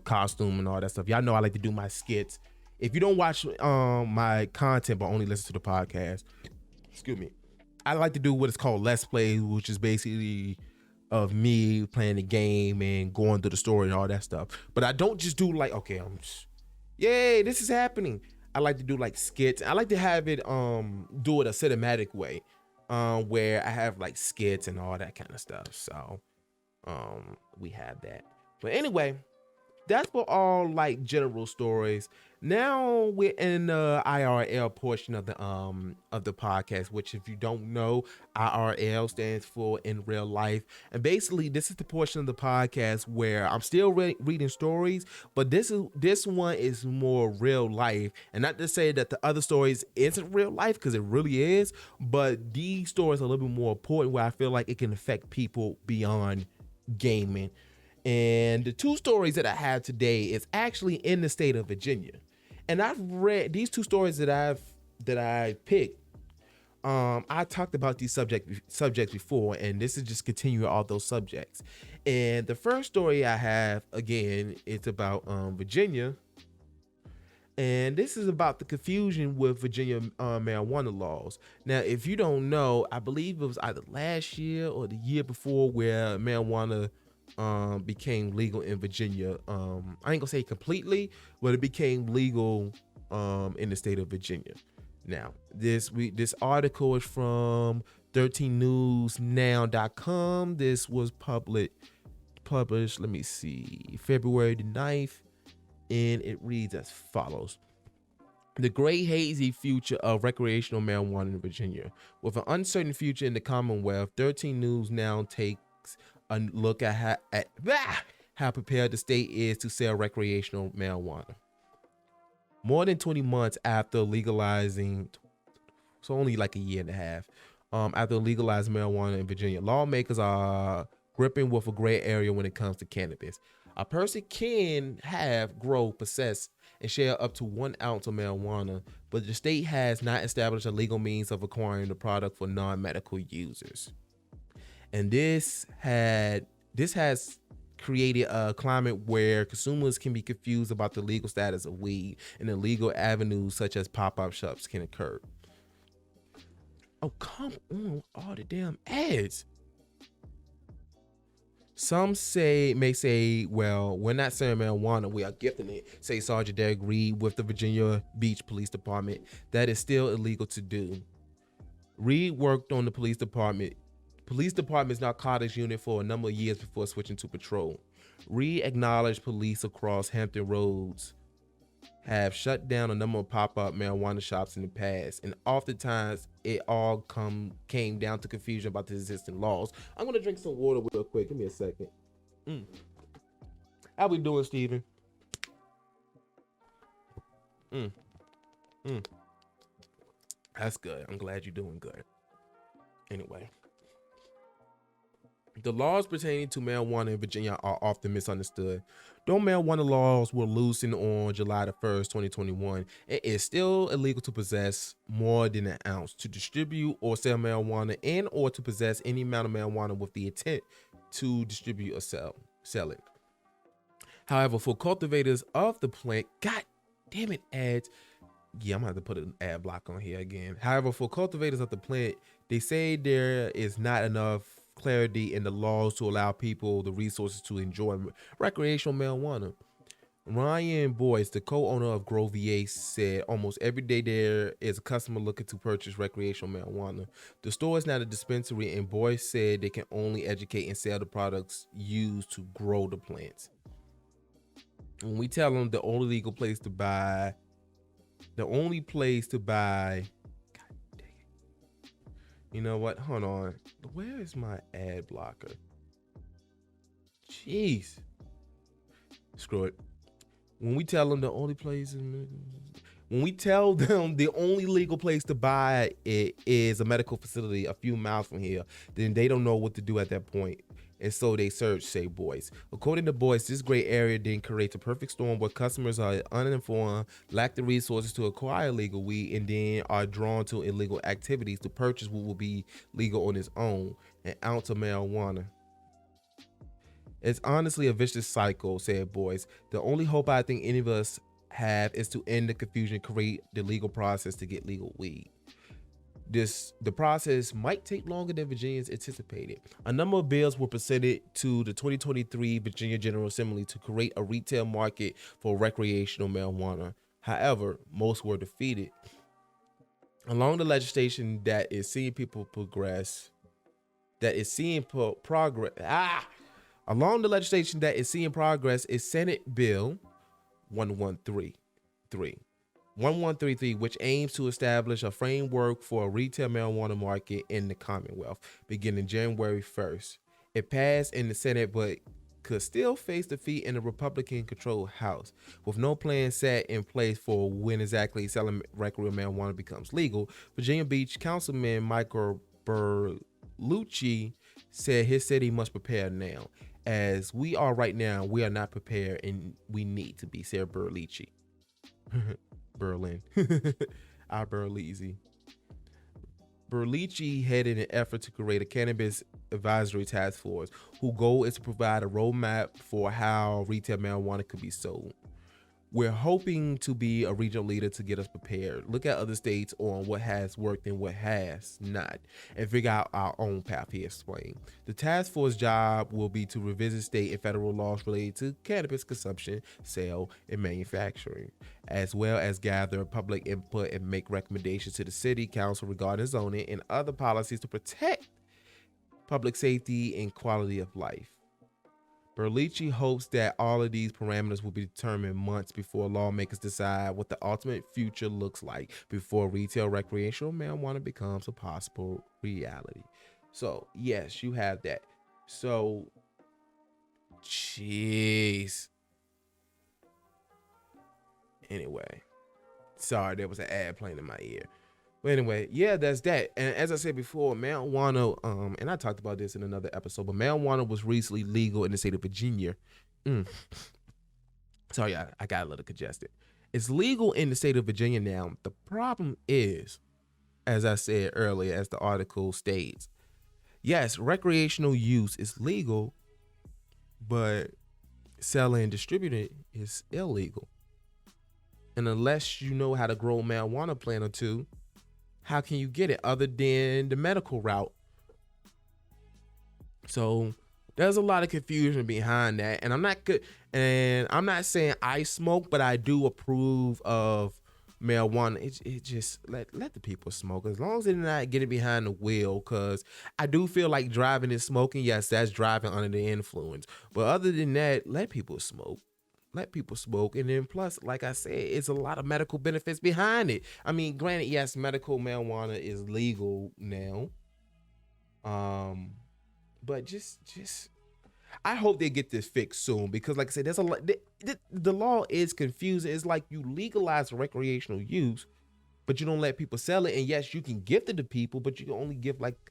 costume and all that stuff. Y'all know I like to do my skits. If you don't watch my content but only listen to the podcast, excuse me, I like to do what is called Let's Play, which is basically of me playing the game and going through the story and all that stuff. But I don't just do like, okay, yay, this is happening. I like to do like skits. I like to have it do it a cinematic way, where I have like skits and all that kind of stuff. So we have that. But anyway, that's for all like general stories. Now we're in the IRL portion of the podcast, which if you don't know, IRL stands for in real life. And basically this is the portion of the podcast where I'm still reading stories, but this one is more real life. And not to say that the other stories isn't real life, because it really is, but these stories are a little bit more important where I feel like it can affect people beyond gaming. And the two stories that I have today is actually in the state of Virginia. And I've read these two stories that I picked. I talked about these subjects before, and this is just continuing all those subjects. And the first story I have, again, it's about Virginia. And this is about the confusion with Virginia marijuana laws. Now, if you don't know, I believe it was either last year or the year before where marijuana became legal in Virginia. I ain't gonna say completely, but it became legal in the state of Virginia. Now, this article is from 13newsnow.com. This was published, let me see, February the 9th, and it reads as follows. The great hazy future of recreational marijuana in Virginia. With an uncertain future in the Commonwealth, 13 News now takes a look at how prepared the state is to sell recreational marijuana. More than 20 months after legalizing, so only like a year and a half, after legalizing marijuana in Virginia, lawmakers are gripping with a gray area when it comes to cannabis. A person can have, grow, possess, and share up to 1 ounce of marijuana, but the state has not established a legal means of acquiring the product for non-medical users. And this has created a climate where consumers can be confused about the legal status of weed, and illegal avenues such as pop-up shops can occur. Oh, come on, all the damn ads. Some may say, well, we're not selling marijuana, we are gifting it, say Sergeant Derek Reed with the Virginia Beach Police Department. That is still illegal to do. Reed worked on the police department's narcotics unit for a number of years before switching to patrol. Reed acknowledged police across Hampton Roads have shut down a number of pop-up marijuana shops in the past, and oftentimes it all came down to confusion about the existing laws. I'm gonna drink some water real quick. Give me a second. How we doing, Steven? That's good. I'm glad you're doing good. Anyway, the laws pertaining to marijuana in Virginia are often misunderstood. Though marijuana laws were loosened on July the 1st, 2021, it is still illegal to possess more than an ounce, to distribute or sell marijuana, and or to possess any amount of marijuana with the intent to distribute or sell it. However, for cultivators of the plant, god damn it, ads. Yeah, I'm gonna have to put an ad block on here again. However, for cultivators of the plant, they say there is not enough clarity in the laws to allow people the resources to enjoy recreational marijuana. Ryan Boyce, the co-owner of Grow VA, said almost every day there is a customer looking to purchase recreational marijuana. The store is not a dispensary, and Boyce said they can only educate and sell the products used to grow the plants. When we tell them the only place to buy, God dang it. You know what? Hold on. Where is my ad blocker? Jeez. Screw it. When we tell them the only legal place to buy it is a medical facility a few miles from here, then they don't know what to do at that point. And so they search, say Boyce. According to Boyce, this gray area then creates a perfect storm where customers are uninformed, lack the resources to acquire legal weed, and then are drawn to illegal activities to purchase what will be legal on its own, an ounce of marijuana. It's honestly a vicious cycle, said Boyce. The only hope I think any of us have is to end the confusion and create the legal process to get legal weed. The process might take longer than Virginians anticipated. A number of bills were presented to the 2023 Virginia General Assembly to create a retail market for recreational marijuana. However, most were defeated. Along the legislation that is seeing progress. Along the legislation that is seeing progress is Senate Bill 1133, which aims to establish a framework for a retail marijuana market in the Commonwealth beginning January 1st. It passed in the Senate, but could still face defeat in the Republican-controlled House. With no plan set in place for when exactly selling recreational marijuana becomes legal, Virginia Beach Councilman Michael Berlucci said his city must prepare now. As we are right now, we are not prepared, and we need to be, said Berlucci. Berlin. Our Berlizzi. Berlucci headed an effort to create a cannabis advisory task force, whose goal is to provide a roadmap for how retail marijuana could be sold. We're hoping to be a regional leader to get us prepared, look at other states on what has worked and what has not, and figure out our own path, he explained. The task force job will be to revisit state and federal laws related to cannabis consumption, sale, and manufacturing, as well as gather public input and make recommendations to the city council regarding zoning and other policies to protect public safety and quality of life. Berlucci hopes that all of these parameters will be determined months before lawmakers decide what the ultimate future looks like before retail recreational marijuana becomes a possible reality. So, yes, you have that. So, jeez. Anyway, sorry, there was an ad playing in my ear. But anyway, yeah, that's that. And as I said before, marijuana, and I talked about this in another episode, but marijuana was recently legal in the state of Virginia. Sorry, I got a little congested. It's legal in the state of Virginia now. The problem is, as I said earlier, as the article states, yes, recreational use is legal, but selling and distributing is illegal. And unless you know how to grow a marijuana plant or two, how can you get it other than the medical route? So there's a lot of confusion behind that, and I'm not good. And I'm not saying I smoke, but I do approve of marijuana. It just let the people smoke as long as they're not getting behind the wheel. Because I do feel like driving and smoking. Yes, that's driving under the influence. But other than that, let people smoke. Let people smoke. And then plus, like I said, it's a lot of medical benefits behind it. I mean, granted, yes, medical marijuana is legal now. But just I hope they get this fixed soon, because like I said, there's a lot. The law is confusing. It's like you legalize recreational use, but you don't let people sell it. And yes, you can gift it to people, but you can only give like,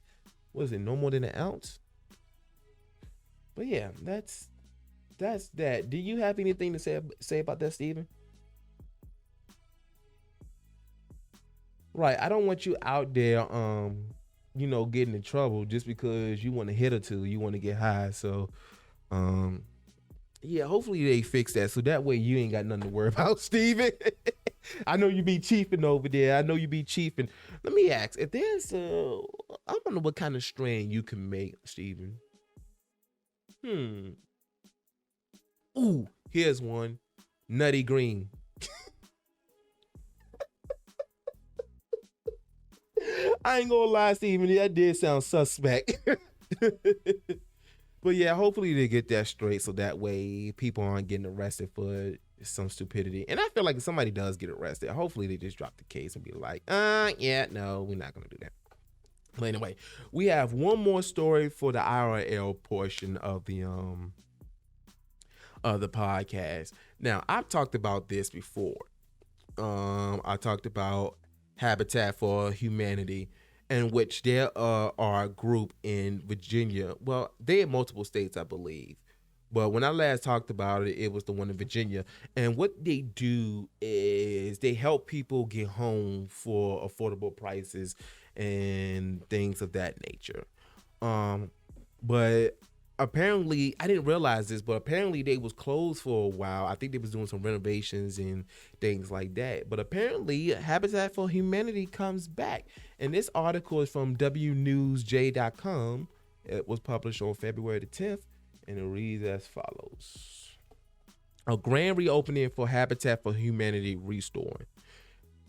what is it, no more than an ounce? But yeah, that's that. Do you have anything to say about that, Steven? Right. I don't want you out there, getting in trouble just because you want to hit or two, you want to get high. So, yeah, hopefully they fix that. So that way you ain't got nothing to worry about, Steven. I know you be chiefing over there. I know you be chiefing. Let me ask, if there's I wonder what kind of strain you can make, Steven. Ooh, here's one. Nutty Green. I ain't gonna lie, Steven, that did sound suspect. But yeah, hopefully they get that straight so that way people aren't getting arrested for some stupidity. And I feel like if somebody does get arrested, hopefully they just drop the case and be like, yeah, no, we're not gonna do that. But anyway, we have one more story for the IRL portion of the podcast. Now, I've talked about this before. I talked about Habitat for Humanity, in which there are a group in Virginia. Well, they in multiple states, I believe. But when I last talked about it, it was the one in Virginia. And what they do is they help people get home for affordable prices and things of that nature. But apparently, I didn't realize this, but apparently they was closed for a while. I think they was doing some renovations and things like that. But apparently, Habitat for Humanity comes back. And this article is from WNewsJ.com. It was published on February the 10th, and it reads as follows. A grand reopening for Habitat for Humanity restoring.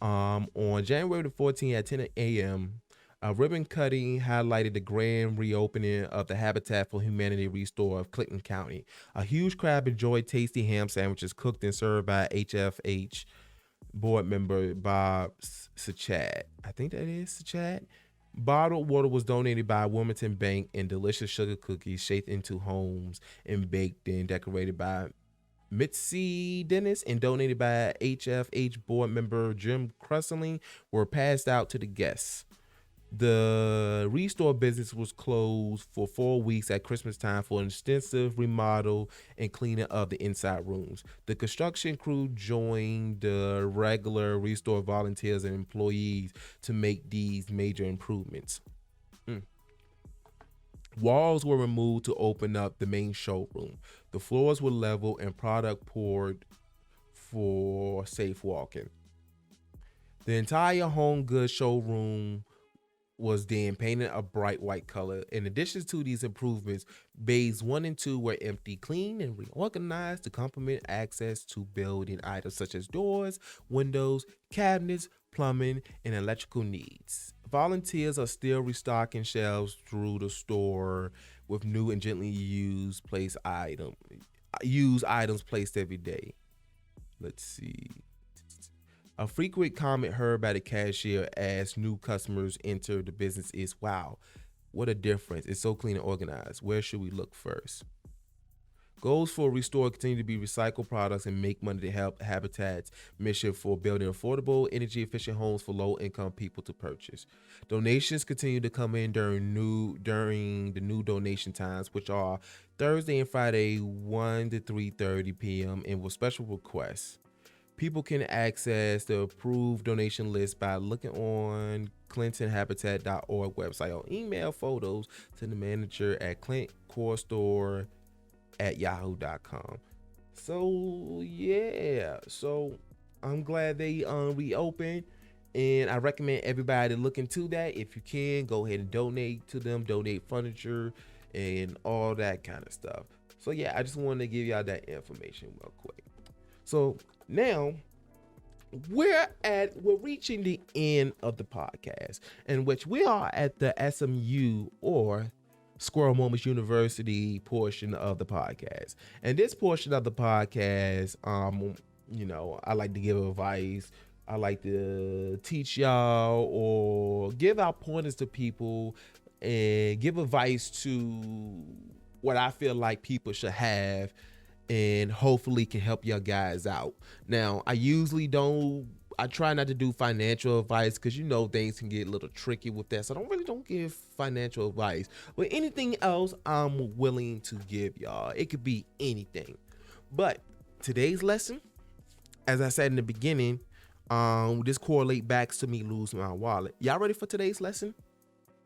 On January the 14th at 10 a.m., A ribbon cutting highlighted the grand reopening of the Habitat for Humanity restore of Clinton County. A huge crowd enjoyed tasty ham sandwiches cooked and served by HFH board member Bob Sachat. I think that is Sachat. Bottled water was donated by Wilmington Bank, and delicious sugar cookies shaped into homes and baked and decorated by Mitzi Dennis and donated by HFH board member Jim Crusseling were passed out to the guests. The restore business was closed for 4 weeks at Christmas time for an extensive remodel and cleaning of the inside rooms. The construction crew joined the regular restore volunteers and employees to make these major improvements. Walls were removed to open up the main showroom. The floors were leveled and product poured for safe walking. The entire home goods showroom was then painted a bright white color. In addition to these improvements, bays 1 and 2 were empty, cleaned, and reorganized to complement access to building items such as doors, windows, cabinets, plumbing, and electrical needs. Volunteers are still restocking shelves through the store with new and gently used items placed every day. Let's see. A frequent comment heard by the cashier as new customers enter the business is, "Wow, what a difference. It's so clean and organized. Where should we look first?" Goals for Restore continue to be recycle products and make money to help Habitat's mission for building affordable, energy-efficient homes for low-income people to purchase. Donations continue to come in during the new donation times, which are Thursday and Friday, 1 to 3:30 p.m. and with special requests. People can access the approved donation list by looking on clintonhabitat.org website or email photos to the manager at clintcorestore@yahoo.com. So yeah, so I'm glad they reopened, and I recommend everybody to look into that. If you can, go ahead and donate to them, donate furniture and all that kind of stuff. So yeah, I just wanted to give y'all that information real quick. So now we're reaching the end of the podcast, in which we are at the SMU or Squirrel Moments University portion of the podcast. And this portion of the podcast, I like to give advice. I like to teach y'all or give out pointers to people and give advice to what I feel like people should have, and hopefully can help y'all guys out. Now, I try not to do financial advice because things can get a little tricky with that. So I don't give financial advice. But anything else, I'm willing to give y'all. It could be anything. But today's lesson, as I said in the beginning, this correlate back to me losing my wallet. Y'all ready for today's lesson?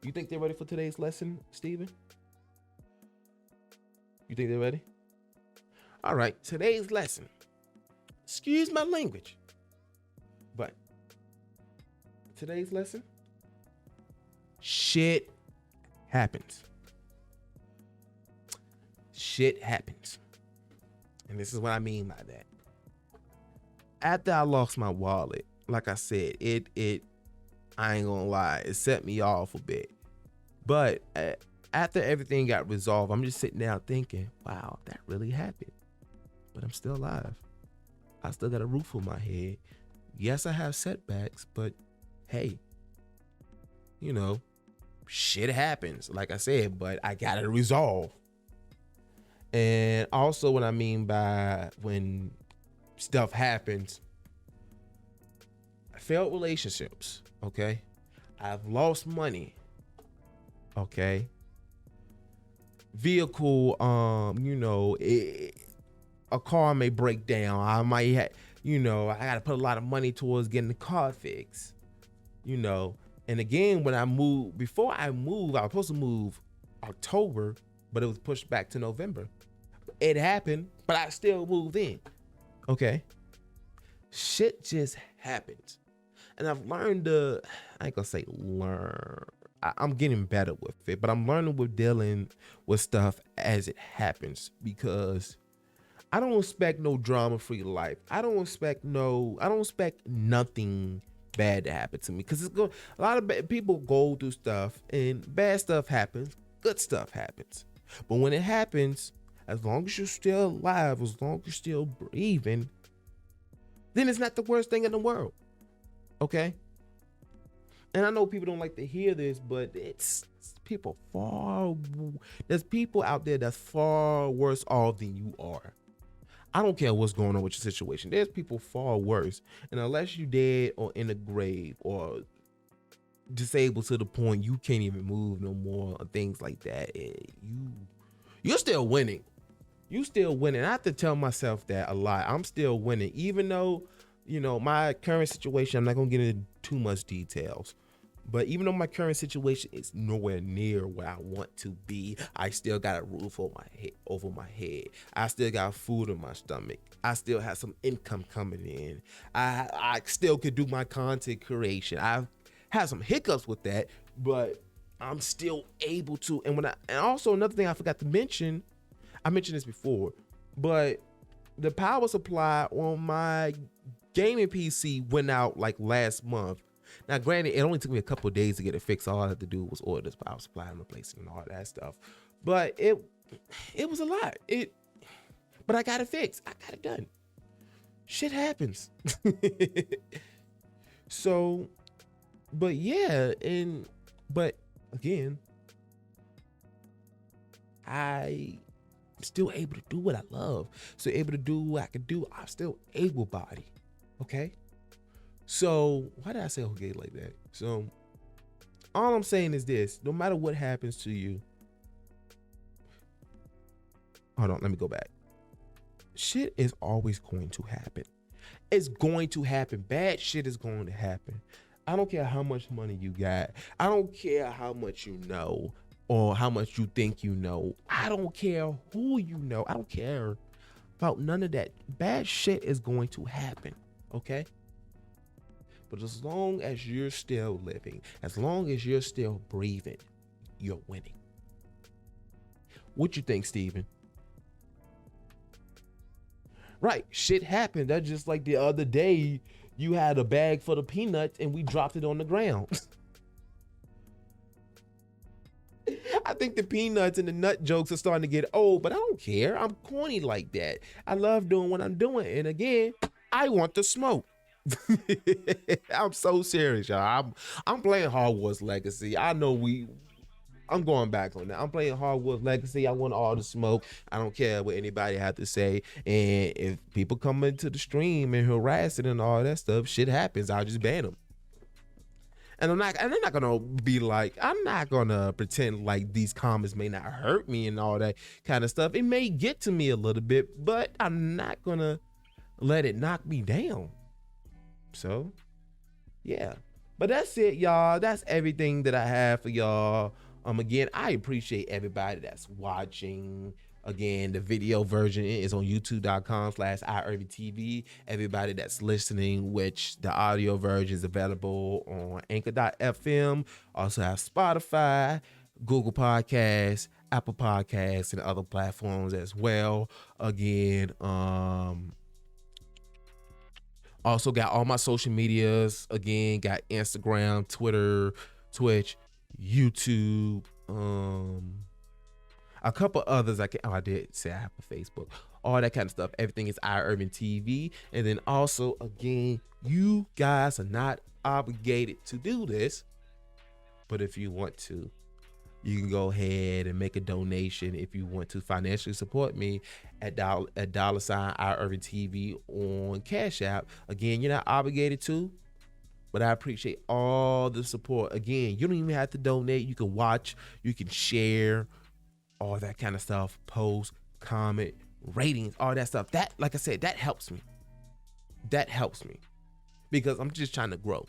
You think they're ready for today's lesson, Steven? You think they're ready? All right, today's lesson. Excuse my language, but today's lesson, shit happens. Shit happens. And this is what I mean by that. After I lost my wallet, like I said, it I ain't gonna lie, it set me off a bit. But after everything got resolved, I'm just sitting down thinking, wow, that really happened. But I'm still alive. I still got a roof over my head. Yes, I have setbacks, but hey, shit happens, like I said, but I got it resolved. And also what I mean by when stuff happens, failed relationships, okay? I've lost money, okay? Vehicle, a car may break down. I might have, I got to put a lot of money towards getting the car fixed, And again, before I moved, I was supposed to move October, but it was pushed back to November. It happened, but I still moved in. Okay. Shit just happens. And I've learned I ain't gonna say learn. I'm getting better with it, but I'm learning with dealing with stuff as it happens, because I don't expect no drama-free life. I don't expect nothing bad to happen to me, because a lot of people go through stuff and bad stuff happens, good stuff happens. But when it happens, as long as you're still alive, as long as you're still breathing, then it's not the worst thing in the world. Okay? And I know people don't like to hear this, but there's people out there that's far worse off than you are. I don't care what's going on with your situation. There's people far worse. And unless you're dead or in the grave or disabled to the point you can't even move no more or things like that, you're still winning. You still winning. I have to tell myself that a lot. I'm still winning, even though, my current situation, I'm not going to get into too much details. But even though my current situation is nowhere near where I want to be, I still got a roof over my head. I still got food in my stomach. I still have some income coming in. I still could do my content creation. I've had some hiccups with that, but I'm still able to. And also another thing I forgot to mention, I mentioned this before, but the power supply on my gaming PC went out like last month. Now, granted, it only took me a couple of days to get it fixed. All I had to do was order this power supply and replace it and all that stuff. But it was a lot. But I got it fixed. I got it done. Shit happens. So, but yeah, but again, I'm still able to do what I love. Still able to do what I can do. I'm still able-bodied. Okay? So, why did I say okay like that? So, all I'm saying is this. No matter what happens to you. Hold on, let me go back. Shit is always going to happen. It's going to happen. Bad shit is going to happen. I don't care how much money you got. I don't care how much you know or how much you think you know. I don't care who you know. I don't care about none of that. Bad shit is going to happen. Okay? But as long as you're still living, as long as you're still breathing, you're winning. What you think, Steven? Right, shit happened. That's just like the other day, you had a bag full of peanuts and we dropped it on the ground. I think the peanuts and the nut jokes are starting to get old, but I don't care. I'm corny like that. I love doing what I'm doing. And again, I want the smoke. I'm so serious, y'all. I'm playing Hogwarts Legacy. I know I'm going back on that. I'm playing Hogwarts Legacy. I want all the smoke. I don't care what anybody have to say. And if people come into the stream and harass it and all that stuff, shit happens. I'll just ban them. And I'm not gonna be like, I'm not gonna pretend like these comments may not hurt me and all that kind of stuff. It may get to me a little bit, but I'm not gonna let it knock me down. So, yeah. But that's it, y'all. That's everything that I have for y'all. Again, I appreciate everybody that's watching. Again, the video version is on youtube.com/IRVTV. Everybody that's listening, which the audio version is available on anchor.fm. Also have Spotify, Google Podcasts, Apple Podcasts, and other platforms as well. Again, also got all my social medias. Again, got Instagram, Twitter, Twitch, YouTube, a couple others. I did say I have a Facebook, all that kind of stuff. Everything is Irving TV. And then also, again, you guys are not obligated to do this, but if you want to, you can go ahead and make a donation if you want to financially support me at $sign Irving TV on Cash App. Again, you're not obligated to, but I appreciate all the support. Again, you don't even have to donate. You can watch, you can share, all that kind of stuff, post, comment, ratings, all that stuff. That, like I said, that helps me. That helps me because I'm just trying to grow.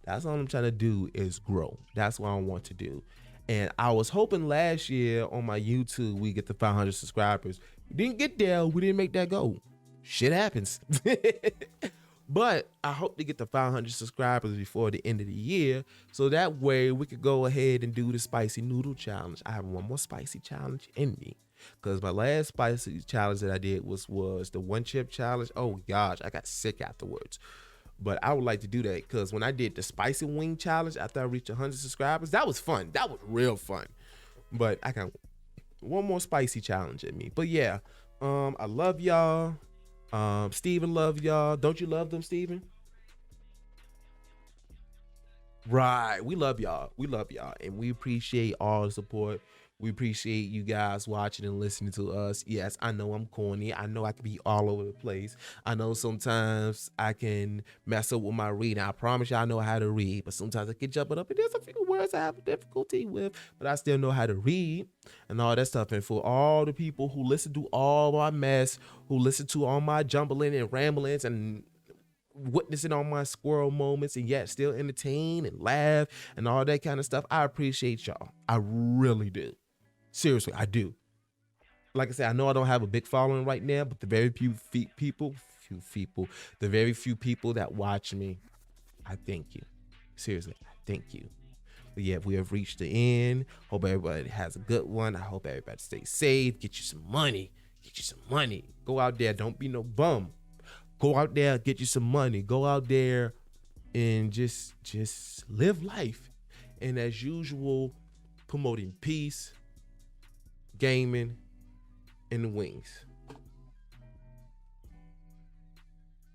That's all I'm trying to do is grow. That's what I want to do. And I was hoping last year on my YouTube, we get to 500 subscribers. We didn't get there. We didn't make that goal. Shit happens. But I hope to get to 500 subscribers before the end of the year. So that way we could go ahead and do the spicy noodle challenge. I have one more spicy challenge in me. Because my last spicy challenge that I did was the one chip challenge. Oh gosh, I got sick afterwards. But I would like to do that because when I did the spicy wing challenge after I reached 100 subscribers, that was fun. That was real fun. But I got one more spicy challenge at me. But yeah, I love y'all. Steven love y'all. Don't you love them, Steven? Right. We love y'all. We love y'all. And we appreciate all the support. We appreciate you guys watching and listening to us. Yes, I know I'm corny. I know I can be all over the place. I know sometimes I can mess up with my reading. I promise you I know how to read, but sometimes I get jumping up and there's a few words I have difficulty with, but I still know how to read and all that stuff. And for all the people who listen to all my mess, who listen to all my jumbling and ramblings and witnessing all my squirrel moments and yet still entertain and laugh and all that kind of stuff, I appreciate y'all. I really do. Seriously, I do. Like I said, I know I don't have a big following right now, but the very few people that watch me, I thank you. Seriously, I thank you. But yeah, we have reached the end. Hope everybody has a good one. I hope everybody stays safe. Get you some money. Get you some money. Go out there. Don't be no bum. Go out there, get you some money. Go out there and just live life. And as usual, promoting peace, gaming, and the wings.